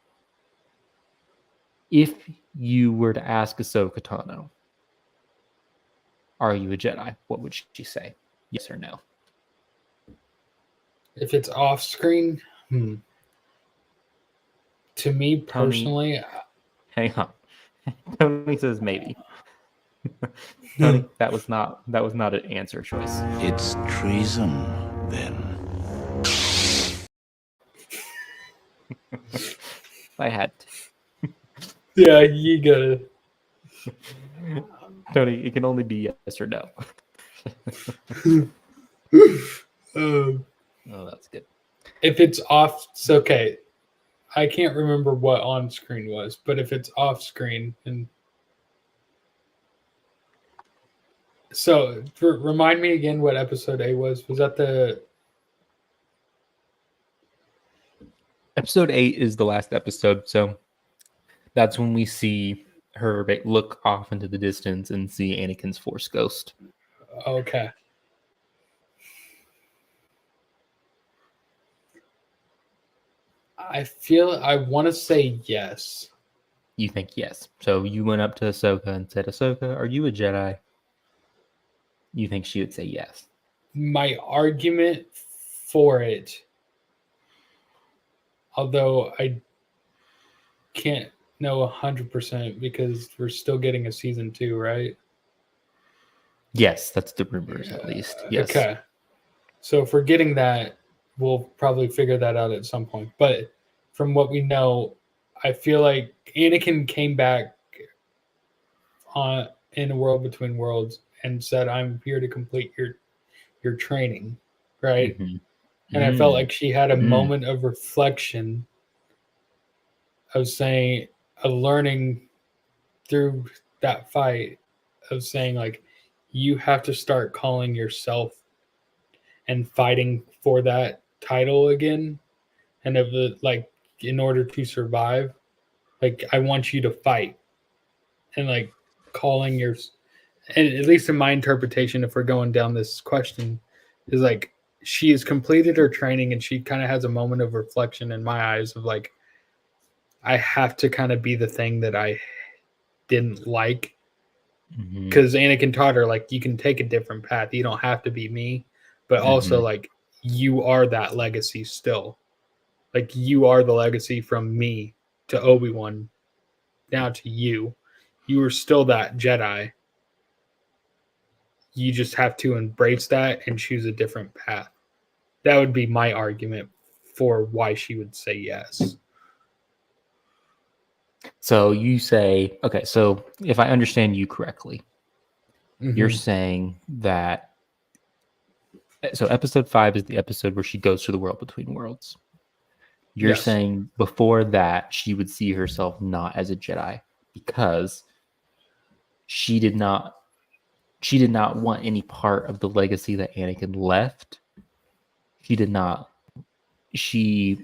Speaker 1: if you were to ask Ahsoka Tano, are you a Jedi? What would she say? Yes or no?
Speaker 2: If it's off screen, to me
Speaker 1: Tony,
Speaker 2: personally,
Speaker 1: hang on. Tony says maybe. Tony, that was not an answer choice.
Speaker 3: It's treason, then.
Speaker 1: I had
Speaker 2: yeah, you gotta.
Speaker 1: Tony, it can only be yes or no. Oh, that's good.
Speaker 2: If it's off, it's okay. I can't remember what on screen was, but if it's off screen, and so remind me again what episode A was. Was that the
Speaker 1: Episode 8 is the last episode, so that's when we see her look off into the distance and see Anakin's Force ghost.
Speaker 2: okay? I want to say yes.
Speaker 1: You think yes. So you went up to Ahsoka and said, Ahsoka, are you a Jedi? You think she would say yes.
Speaker 2: My argument for it, although I can't know 100% because we're still getting a season 2, right?
Speaker 1: Yes, that's the rumors at least. Yes.
Speaker 2: Okay. So if we're getting that, we'll probably figure that out at some point. But from what we know, I feel like Anakin came back in a world between worlds and said, "I'm here to complete your training," right?
Speaker 1: Mm-hmm.
Speaker 2: And I felt like she had a moment of reflection of saying, of learning through that fight, of saying like, you have to start calling yourself and fighting for that title again, and of the like, in order to survive, like I want you to fight, and like calling your, and at least in my interpretation, if we're going down this question, is like she has completed her training and she kind of has a moment of reflection in my eyes of like, I have to kind of be the thing that I didn't like, because Anakin taught her like you can take a different path, you don't have to be me, but also like you are that legacy still, like you are the legacy from me to Obi-Wan now to you are still that Jedi. You just have to embrace that and choose a different path. That would be my argument for why she would say yes.
Speaker 1: So you say, okay, so if I understand you correctly, you're saying that, so episode 5 is the episode where she goes to the world between worlds. You're saying before that she would see herself not as a Jedi because she did not want any part of the legacy that Anakin left. She did not. She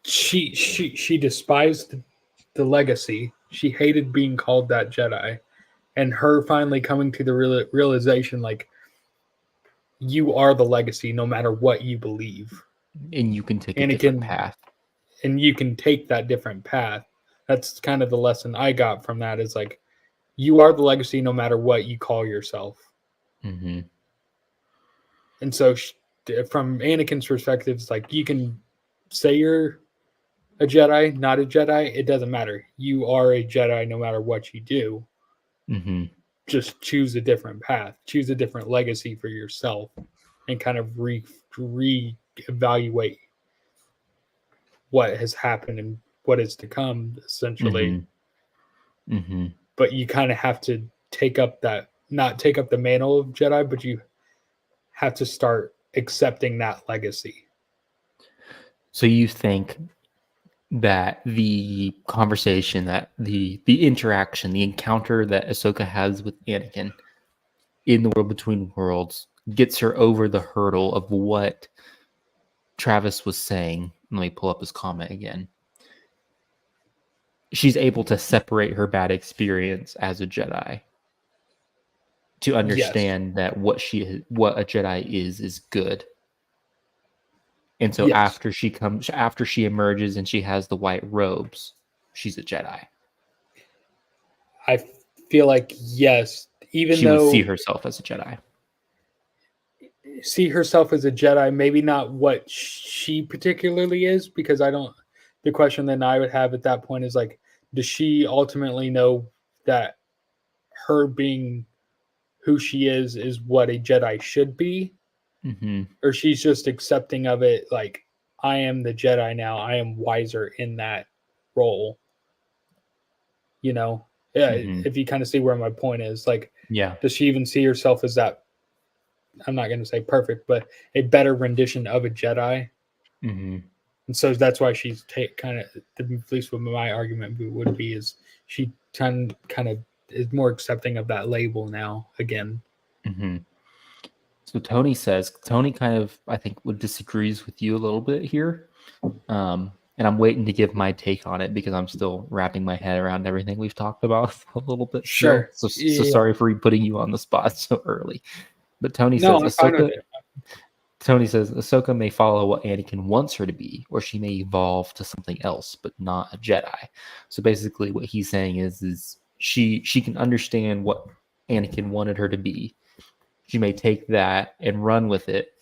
Speaker 2: despised the legacy. She hated being called that Jedi, and her finally coming to the realization like you are the legacy no matter what you believe,
Speaker 1: and you can take a different path,
Speaker 2: and you can take that different path. That's kind of the lesson I got from that, is like you are the legacy no matter what you call yourself. And so from Anakin's perspective, it's like you can say you're a Jedi, not a Jedi, it doesn't matter. You are a Jedi no matter what you do. Just choose a different path, choose a different legacy for yourself, and kind of reevaluate what has happened and what is to come, essentially. But you kind of have to not take up the mantle of Jedi, but you have to start accepting that legacy.
Speaker 1: So you think that the conversation, that the interaction, the encounter that Ahsoka has with Anakin in the world between worlds gets her over the hurdle of what Travis was saying. Let me pull up his comment again. She's able to separate her bad experience as a Jedi to understand that what a Jedi is good. And so after she emerges and she has the white robes, she's a Jedi.
Speaker 2: I feel like yes, even
Speaker 1: she
Speaker 2: though
Speaker 1: would see herself as a Jedi.
Speaker 2: see herself as a Jedi, maybe not what she particularly is, because I don't. The question then I would have at that point is like, does she ultimately know that her being who she is what a Jedi should be, or she's just accepting of it like, I am the Jedi now. I am wiser in that role. You know, yeah. If you kind of see where my point is, like,
Speaker 1: Yeah.
Speaker 2: does she even see herself as that? I'm not going to say perfect, but a better rendition of a Jedi. And so that's why she's kind of, at least what my argument would be, is she kind of is more accepting of that label now again.
Speaker 1: So Tony kind of, I think, disagrees with you a little bit here. And I'm waiting to give my take on it because I'm still wrapping my head around everything we've talked about a little bit.
Speaker 2: Sure.
Speaker 1: So sorry for putting you on the spot so early. But Tony
Speaker 2: No,
Speaker 1: says
Speaker 2: I'm fine with it.
Speaker 1: Tony says Ahsoka may follow what Anakin wants her to be, or she may evolve to something else, but not a Jedi. So basically what he's saying is she can understand what Anakin wanted her to be. She may take that and run with it,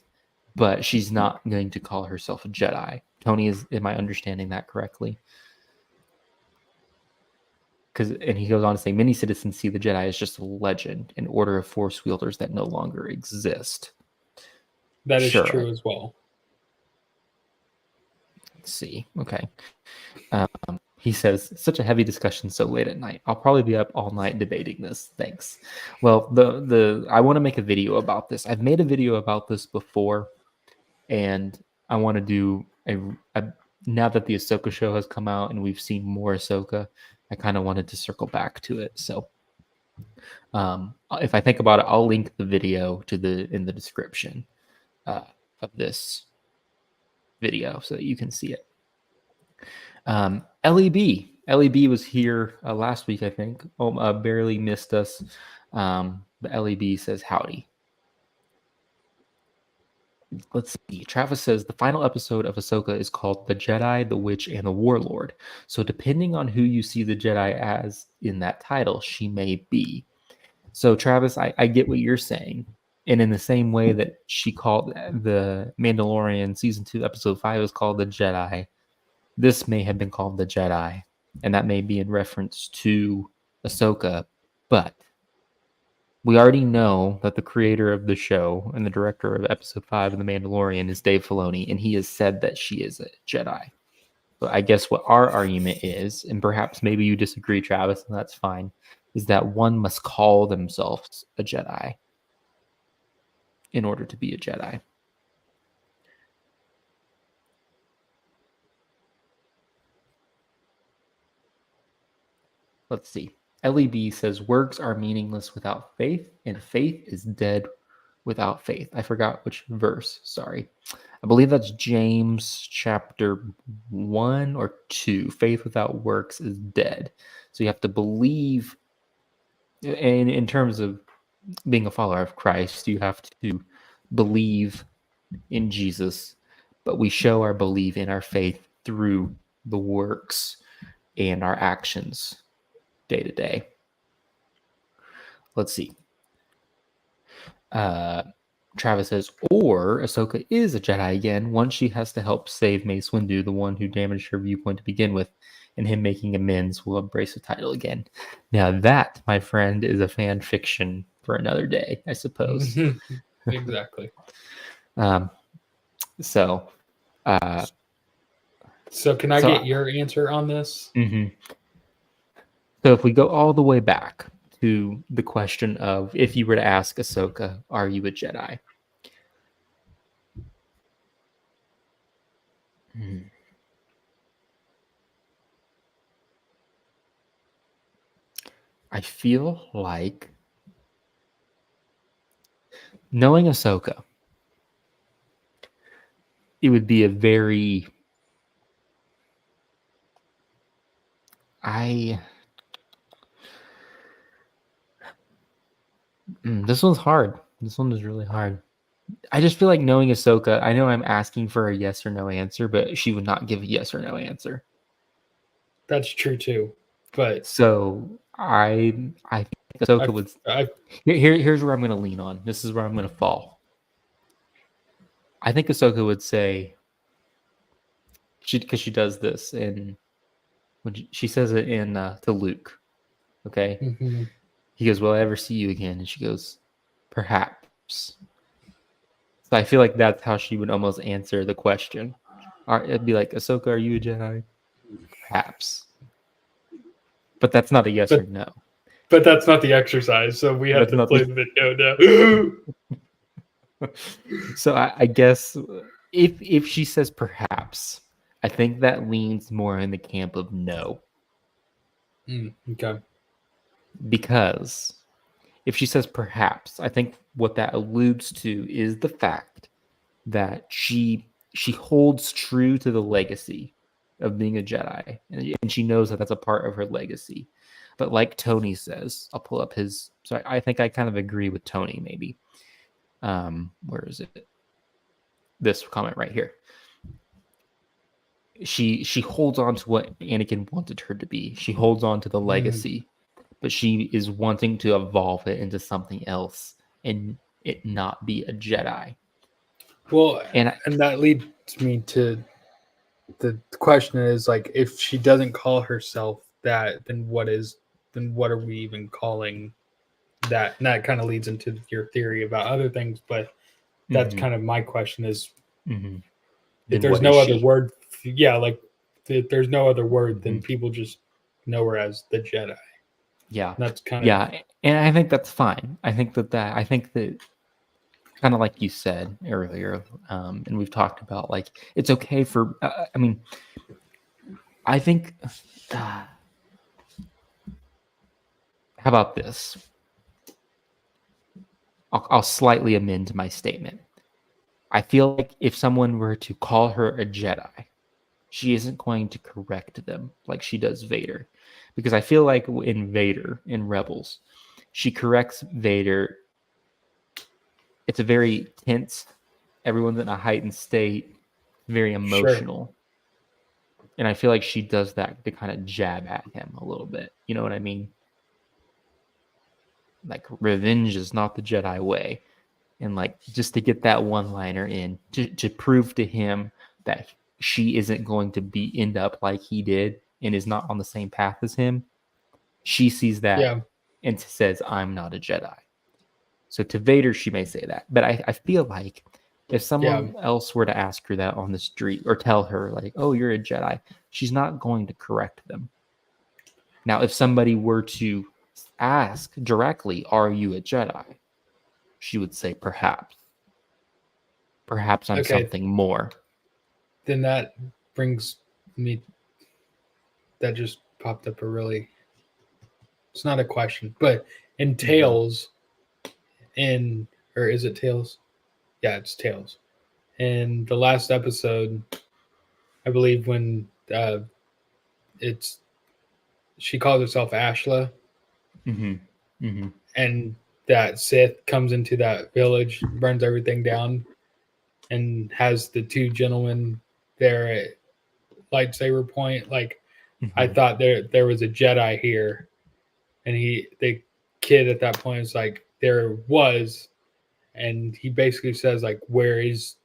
Speaker 1: but she's not going to call herself a Jedi. Tony, am I understanding that correctly? And he goes on to say, many citizens see the Jedi as just a legend, an order of Force wielders that no longer exist.
Speaker 2: That is true as well.
Speaker 1: Let's see. Okay. He says, such a heavy discussion so late at night. I'll probably be up all night debating this. Thanks. Well, I want to make a video about this. I've made a video about this before, and I want to do now that the Ahsoka show has come out and we've seen more Ahsoka, I kind of wanted to circle back to it. So if I think about it, I'll link the video in the description of this video so that you can see it. LEB was here last week, I think. Barely missed us. But LEB says howdy. Let's see. Travis says the final episode of Ahsoka is called The Jedi, the Witch, and the Warlord. So depending on who you see the Jedi as in that title, she may be. So Travis, I get what you're saying. And in the same way that she called the Mandalorian season 2, episode 5 is called The Jedi, this may have been called The Jedi. And that may be in reference to Ahsoka. But we already know that the creator of the show and the director of episode 5 of The Mandalorian is Dave Filoni, and he has said that she is a Jedi. But I guess what our argument is, and perhaps maybe you disagree, Travis, and that's fine, is that one must call themselves a Jedi in order to be a Jedi. Let's see. LEB says works are meaningless without faith, and faith is dead without faith. I forgot which verse. Sorry. I believe that's James chapter 1 or 2. Faith without works is dead. So you have to believe. And in terms of being a follower of Christ, you have to believe in Jesus. But we show our belief in our faith through the works and our actions day to day. Let's see. Travis says, or Ahsoka is a Jedi again once she has to help save Mace Windu, the one who damaged her viewpoint to begin with, and him making amends will embrace the title again. Now that, my friend, is a fan fiction for another day, I suppose.
Speaker 2: Exactly.
Speaker 1: So
Speaker 2: can I get your answer on this?
Speaker 1: So if we go all the way back to the question of if you were to ask Ahsoka, are you a Jedi? I feel like knowing Ahsoka, it would be a very... this one's hard. This one is really hard. I just feel like knowing Ahsoka, I know I'm asking for a yes or no answer, but she would not give a yes or no answer.
Speaker 2: That's true too. But
Speaker 1: so I think Ahsoka would. Here's where I'm going to lean on. This is where I'm going to fall. I think Ahsoka would say, because she does this when she says it in to Luke. Okay,
Speaker 2: Mm-hmm.
Speaker 1: he goes, "Will I ever see you again?" And she goes, "Perhaps." So I feel like that's how she would almost answer the question. It'd be like, "Ahsoka, are you a Jedi?" Perhaps, but that's not a yes or no.
Speaker 2: But that's not the exercise, so we have
Speaker 1: That's
Speaker 2: to
Speaker 1: not
Speaker 2: play
Speaker 1: the-
Speaker 2: the video now.
Speaker 1: So I guess if she says perhaps, I think that leans more in the camp of no,
Speaker 2: Okay.
Speaker 1: because if she says perhaps, I think what that alludes to is the fact that she holds true to the legacy of being a Jedi, and she knows that that's a part of her legacy. But like Tony says, I'll pull up his. So I think I kind of agree with Tony. Maybe, where is it? This comment right here. She holds on to what Anakin wanted her to be. She holds on to the legacy, but she is wanting to evolve it into something else and it not be a Jedi.
Speaker 2: Well,
Speaker 1: And
Speaker 2: and that leads me to the question is like, if she doesn't call herself that, then what are we even calling that? And that kind of leads into your theory about other things, but that's kind of my question is, if there's no other word, like if there's no other word, then people just know her as the Jedi.
Speaker 1: Yeah,
Speaker 2: that's kind of
Speaker 1: and I think that's fine. I think that kind of like you said earlier, and we've talked about, like, it's okay for. I mean, I think. How about this? I'll slightly amend my statement. I feel like if someone were to call her a Jedi, she isn't going to correct them like she does Vader. Because I feel like in Vader, in Rebels, she corrects Vader. It's a very tense, everyone's in a heightened state, very emotional. Sure. And I feel like she does that to kind of jab at him a little bit. You know what I mean? Like, revenge is not the Jedi way. And like, just to get that one-liner in to prove to him that she isn't going to end up like he did and is not on the same path as him. She sees that and says, "I'm not a Jedi." So to Vader, she may say that, but I feel like if someone else were to ask her that on the street or tell her like, "Oh, you're a Jedi," she's not going to correct them. Now, if somebody were to ask directly, "Are you a Jedi?" she would say, "Perhaps. Perhaps I'm something more."
Speaker 2: Then that brings me. That just popped up it's not a question, but in Tales, or is it Tales? Yeah, it's Tales. In the last episode, I believe when she calls herself Ashla, and that Sith comes into that village, burns everything down, and has the two gentlemen there at lightsaber point. Like, I thought there was a Jedi here, and the kid at that point is like, there was, and he basically says like, where is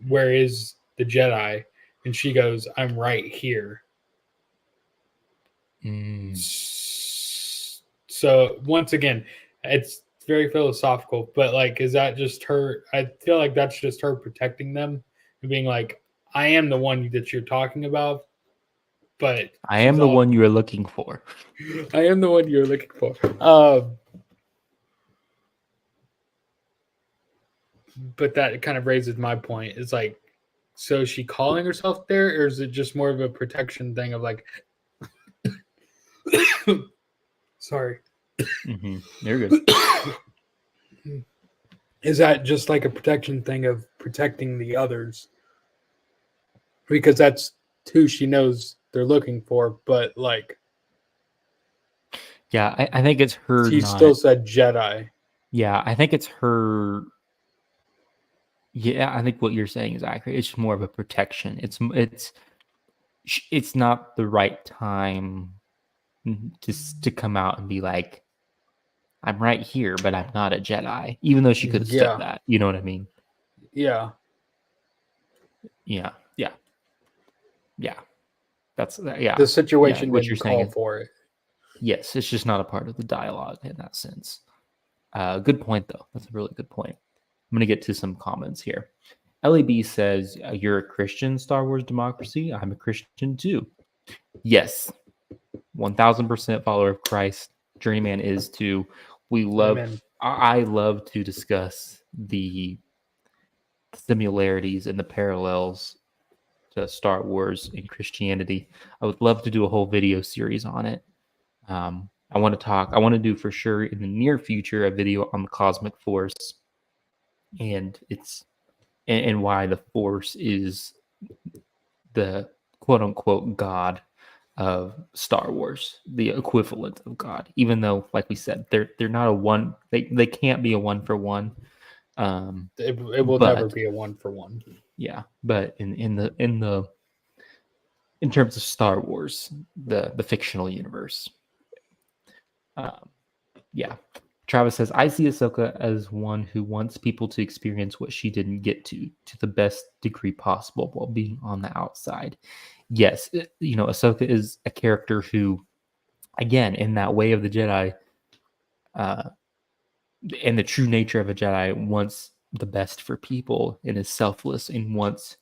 Speaker 2: the Jedi? And she goes, "I'm right here." So once again, it's very philosophical, but like, is that just her? I feel like that's just her protecting them and being like, "I am the one that you're talking about, but
Speaker 1: I am the one you are looking for."
Speaker 2: I am the one you're looking for. But that kind of raises my point. It's like, so is she calling herself there, or is it just more of a protection thing of like, sorry.
Speaker 1: You're good.
Speaker 2: Is that just like a protection thing of protecting the others? Because that's who she knows they're looking for, but like,
Speaker 1: yeah, I think it's her.
Speaker 2: She still said Jedi.
Speaker 1: Yeah, I think it's her. Yeah, I think what you're saying is accurate. It's more of a protection. It's not the right time to come out and be like, "I'm right here, but I'm not a Jedi," even though she could have said that. You know what I mean?
Speaker 2: Yeah.
Speaker 1: Yeah. That's yeah.
Speaker 2: The situation
Speaker 1: What you're
Speaker 2: didn't
Speaker 1: saying
Speaker 2: call
Speaker 1: is
Speaker 2: for it.
Speaker 1: yes. It's just not a part of the dialogue in that sense. Good point though. That's a really good point. I'm gonna get to some comments here. LEB says you're a Christian, Star Wars Democracy. I'm a Christian too. Yes, 1000% follower of Christ. Journeyman is too. We love.
Speaker 2: Amen.
Speaker 1: I love to discuss the similarities and the parallels to Star Wars and Christianity. I would love to do a whole video series on it. I want to talk. I want to do for sure in the near future a video on the cosmic force and and why the force is the quote unquote God of Star Wars, the equivalent of God. Even though, like we said, they're not a one. They can't be a one for one.
Speaker 2: It will
Speaker 1: but
Speaker 2: never be a one for one.
Speaker 1: yeah, but in terms of Star Wars, the fictional universe, yeah. Travis says, I see Ahsoka as one who wants people to experience what she didn't get to the best degree possible while being on the outside. Yes, Ahsoka is a character who, again, in that way of the Jedi, in the true nature of a Jedi, wants the best for people and is selfless and wants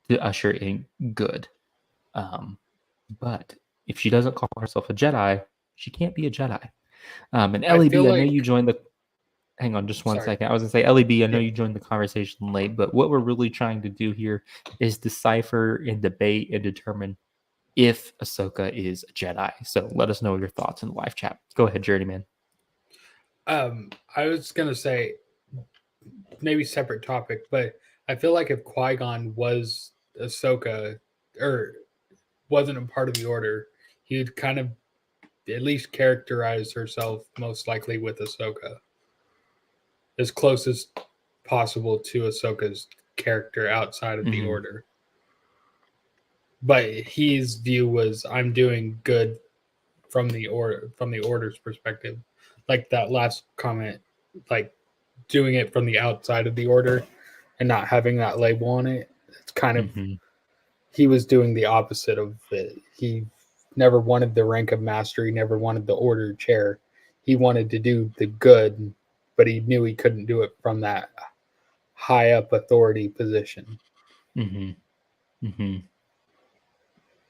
Speaker 1: to usher in good. But if she doesn't call herself a Jedi, she can't be a Jedi. And
Speaker 2: I
Speaker 1: LEB,
Speaker 2: feel
Speaker 1: I know
Speaker 2: like
Speaker 1: you joined the. Hang on just one
Speaker 2: Sorry.
Speaker 1: second. I was going to say, LEB, I know
Speaker 2: Yeah.
Speaker 1: you joined the conversation late, but what we're really trying to do here is decipher and debate and determine if Ahsoka is a Jedi. So let us know your thoughts in the live chat. Go ahead, Journeyman.
Speaker 2: I was gonna say maybe separate topic, but I feel like if Qui-Gon was Ahsoka or wasn't a part of the Order, he'd kind of at least characterize herself most likely with Ahsoka, as close as possible to Ahsoka's character outside of the Order. But his view was, I'm doing good from the Order's perspective, like that last comment, like doing it from the outside of the Order and not having that label on it. It's kind of he was doing the opposite of it. He never wanted the rank of master. He never wanted the Order chair. He wanted to do the good, but he knew he couldn't do it from that high up authority position.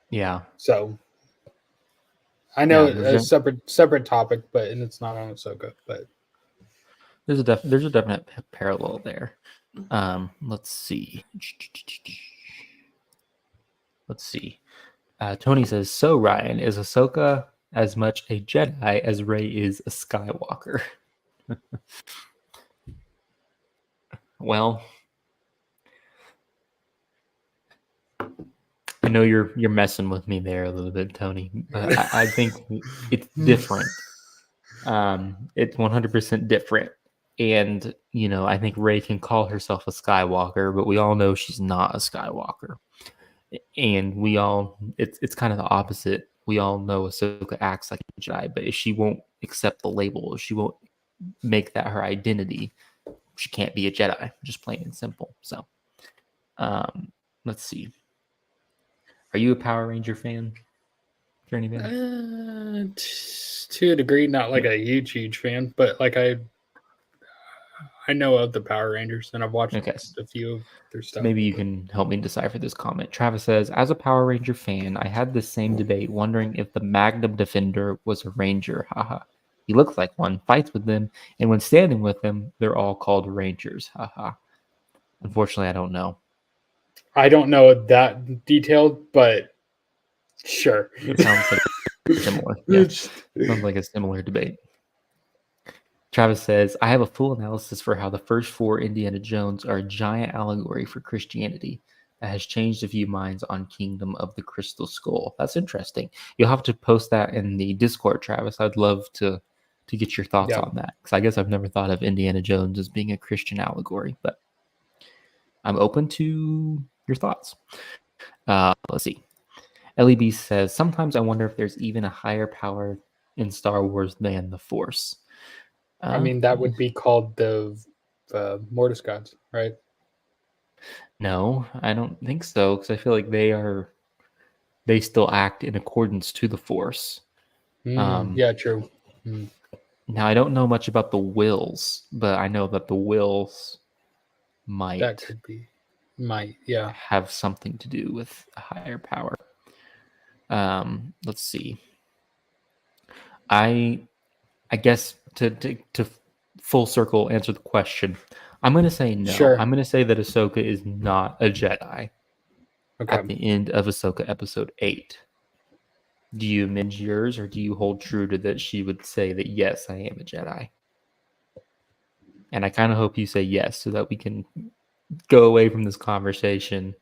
Speaker 1: Yeah.
Speaker 2: So I know
Speaker 1: Yeah,
Speaker 2: a separate topic, but and it's not on Ahsoka, but
Speaker 1: there's a definite parallel there. Let's see. Tony says, so Ryan, is Ahsoka as much a Jedi as Rey is a Skywalker? Well, I know you're messing with me there a little bit, Tony, but I think it's different. It's 100% different. And, I think Rey can call herself a Skywalker, but we all know she's not a Skywalker. And it's kind of the opposite. We all know Ahsoka acts like a Jedi, but if she won't accept the label, if she won't make that her identity, she can't be a Jedi, just plain and simple. So, let's see. Are you a Power Ranger fan, Journeyman?
Speaker 2: To a degree, not like a huge fan, but like I know of the Power Rangers and I've watched a few of their stuff.
Speaker 1: Maybe you can help me decipher this comment. Travis says, as a Power Ranger fan, I had the same debate wondering if the Magnum Defender was a Ranger. Haha. He looks like one, fights with them, and when standing with them, they're all called Rangers. Haha. Unfortunately, I don't know.
Speaker 2: I don't know that detailed, but sure.
Speaker 1: It sounds like similar. Yeah. Sounds like a similar debate. Travis says, I have a full analysis for how the first 4 Indiana Jones are a giant allegory for Christianity that has changed a few minds on Kingdom of the Crystal Skull. That's interesting. You'll have to post that in the Discord, Travis. I'd love to get your thoughts on that, because I guess I've never thought of Indiana Jones as being a Christian allegory, but I'm open to your thoughts. Let's see. LEB says, sometimes I wonder if there's even a higher power in Star Wars than the Force.
Speaker 2: I mean, that would be called the Mortis gods, right?
Speaker 1: No, I don't think so, because I feel like they still act in accordance to the Force.
Speaker 2: Yeah, true.
Speaker 1: Now I don't know much about the wills, but I know that the wills
Speaker 2: That
Speaker 1: might
Speaker 2: could be. Yeah.
Speaker 1: have something to do with a higher power. Let's see. I guess to full circle answer the question, I'm going to say no.
Speaker 2: Sure.
Speaker 1: I'm going to say that Ahsoka is not a Jedi
Speaker 2: Okay.
Speaker 1: at the end of Ahsoka episode 8. Do you amend yours, or do you hold true to that she would say that, yes, I am a Jedi? And I kind of hope you say yes, so that we can go away from this conversation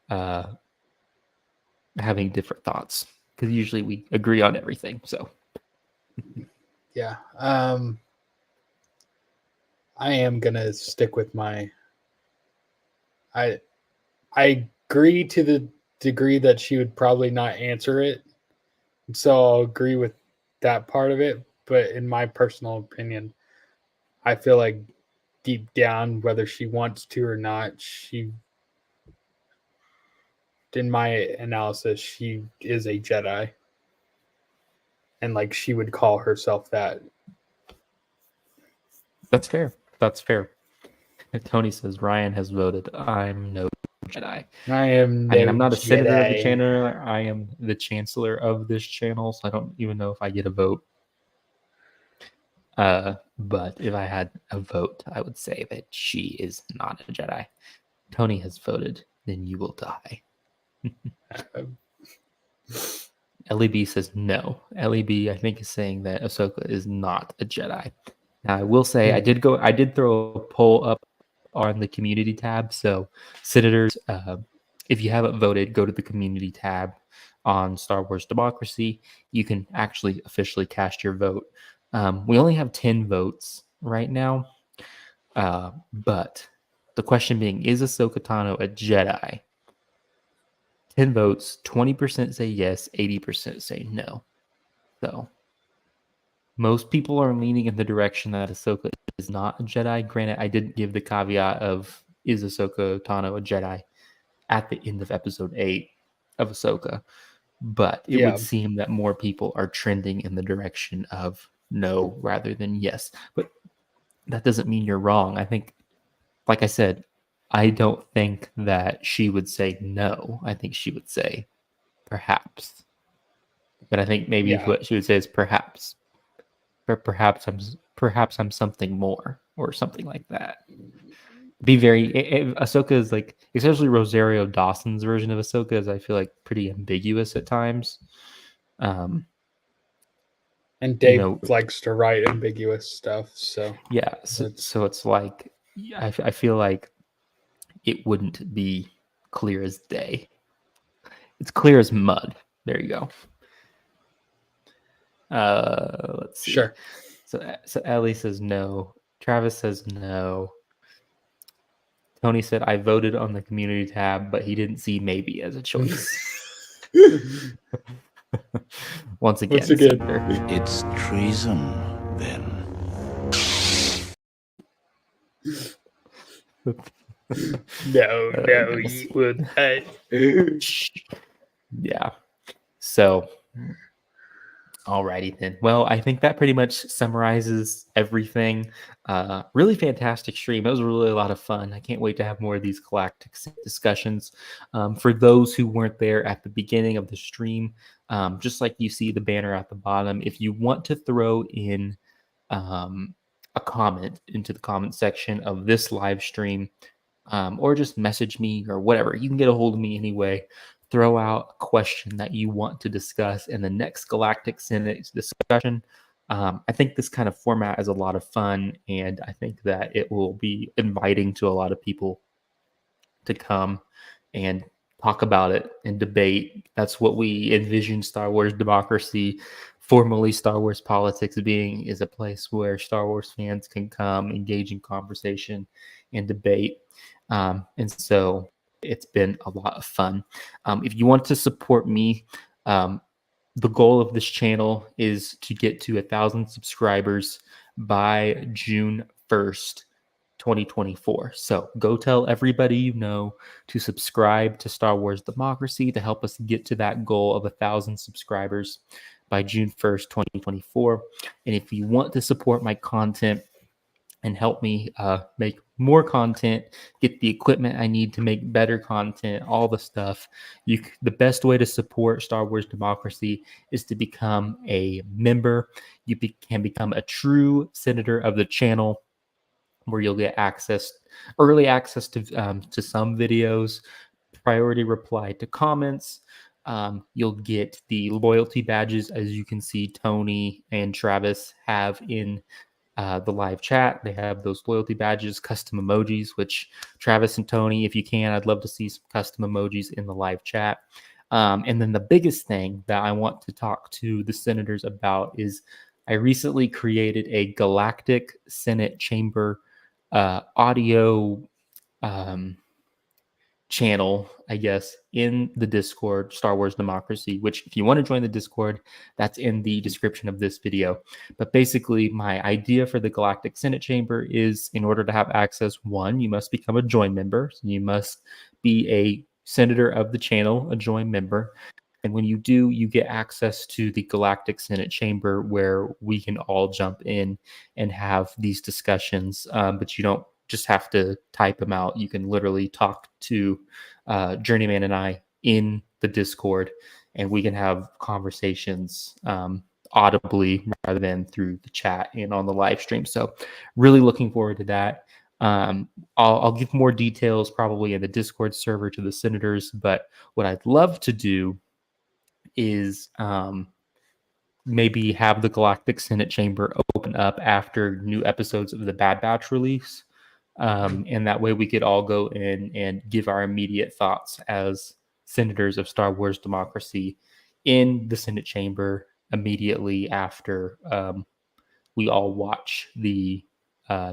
Speaker 1: having different thoughts, because usually we agree on everything. So
Speaker 2: Yeah. I am gonna stick with my. I agree to the degree that she would probably not answer it, so I'll agree with that part of it. But in my personal opinion, I feel like deep down, whether she wants to or not, in my analysis, she is a Jedi, and like she would call herself that.
Speaker 1: that's fair. That's fair. Tony says Ryan has voted. I'm no Jedi.
Speaker 2: I am.
Speaker 1: I mean, I'm not a senator of the
Speaker 2: Jedi.
Speaker 1: channel. I am the chancellor of this channel, so I don't even know if I get a vote. But if I had a vote, I would say that she is not a Jedi. Tony has voted. Then you will die. LEB says no. LEB, I think, is saying that Ahsoka is not a Jedi. Now, I will say I did throw a poll up on the community tab. So, senators, if you haven't voted, go to the community tab on Star Wars Democracy. You can actually officially cast your vote. We only have 10 votes right now. But the question being, is Ahsoka Tano a Jedi? 10 votes, 20% say yes, 80% say no. So most people are leaning in the direction that Ahsoka is not a Jedi. Granted, I didn't give the caveat of, is Ahsoka Tano a Jedi at the end of episode 8 of Ahsoka. But it would seem that more people are trending in the direction of no rather than yes. But that doesn't mean you're wrong. I think, like I said, I don't think that she would say no. I think she would say perhaps. But I think maybe what she would say is perhaps. But perhaps I'm something more, or something like that. Be very Ahsoka is like, especially Rosario Dawson's version of Ahsoka is, I feel like, pretty ambiguous at times.
Speaker 2: And Dave likes to write ambiguous stuff, so
Speaker 1: yeah. So it's like, I feel like it wouldn't be clear as day. It's clear as mud. There you go. Let's see.
Speaker 2: Sure.
Speaker 1: So Ellie says no. Travis says no. Tony said, I voted on the community tab, but he didn't see maybe as a choice. Once again.
Speaker 3: It's treason, then.
Speaker 2: No, you would not.
Speaker 1: Yeah. So, alrighty then. Well, I think that pretty much summarizes everything. Really fantastic stream. It was really a lot of fun. I can't wait to have more of these Galactic discussions. For those who weren't there at the beginning of the stream, just like you see the banner at the bottom, if you want to throw in a comment into the comment section of this live stream, or just message me or whatever, you can get a hold of me anyway. Throw out a question that you want to discuss in the next Galactic Senate discussion. I think this kind of format is a lot of fun, and I think that it will be inviting to a lot of people to come and talk about it and debate. That's what we envision Star Wars Democracy, formerly Star Wars Politics, being, is a place where Star Wars fans can come, engage in conversation and debate. And so it's been a lot of fun. If you want to support me, the goal of this channel is to get to 1,000 subscribers by June 1st, 2024. So go tell everybody you know to subscribe to Star Wars Democracy to help us get to that goal of 1,000 subscribers by June 1st, 2024. And if you want to support my content and help me make more content, get the equipment I need to make better content, all the stuff, the best way to support Star Wars Democracy is to become a member. You can become a true senator of the channel, where you'll get early access to some videos, priority reply to comments. You'll get the loyalty badges, as you can see Tony and Travis have in the live chat. They have those loyalty badges, custom emojis, which Travis and Tony, if you can, I'd love to see some custom emojis in the live chat. And then the biggest thing that I want to talk to the senators about is I recently created a Galactic Senate Chamber audio channel, I guess, in the Discord, Star Wars Democracy, which if you want to join the Discord, that's in the description of this video. But basically, my idea for the Galactic Senate Chamber is, in order to have access, one, you must become a join member. So you must be a senator of the channel, a join member. And when you do, you get access to the Galactic Senate Chamber, where we can all jump in and have these discussions. But you don't just have to type them out. You can literally talk to Journeyman and I in the Discord, and we can have conversations audibly rather than through the chat and on the live stream. So really looking forward to that. I'll give more details probably in the Discord server to the senators, but what I'd love to do is maybe have the Galactic Senate Chamber open up after new episodes of the Bad Batch release. And that way we could all go in and give our immediate thoughts as senators of Star Wars Democracy in the Senate Chamber immediately after we all watch the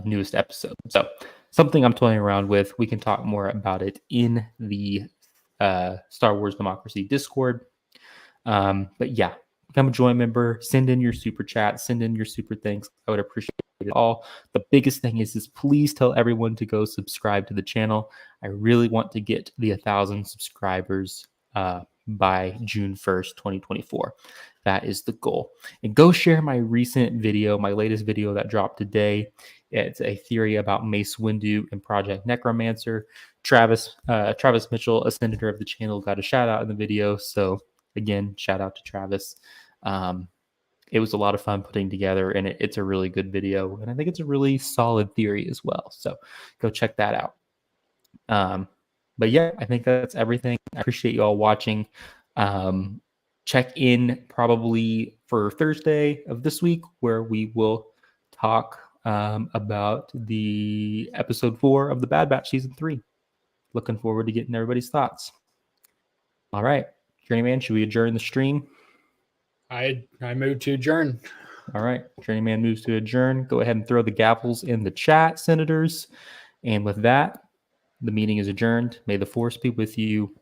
Speaker 1: newest episode. So something I'm toying around with. We can talk more about it in the Star Wars Democracy Discord. But yeah, become a join member, send in your super chat, send in your super thanks. I would appreciate it all. The biggest thing is please tell everyone to go subscribe to the channel. I really want to get the 1,000 subscribers by June 1st, 2024. That is the goal. And go share my recent video, my latest video that dropped today. It's a theory about Mace Windu and Project Necromancer. Travis Mitchell, a senator of the channel, got a shout out in the video. So again, shout out to Travis. It was a lot of fun putting together, and it's a really good video, and I think it's a really solid theory as well. So go check that out. But yeah, I think that's everything. I appreciate you all watching. Check in probably for Thursday of this week, where we will talk about the episode 4 of the Bad Batch season 3. Looking forward to getting everybody's thoughts. All right, Journeyman, should we adjourn the stream?
Speaker 2: I move to adjourn.
Speaker 1: All right, Journeyman moves to adjourn. Go ahead and throw the gavels in the chat, senators. And with that, the meeting is adjourned. May the force be with you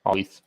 Speaker 1: always.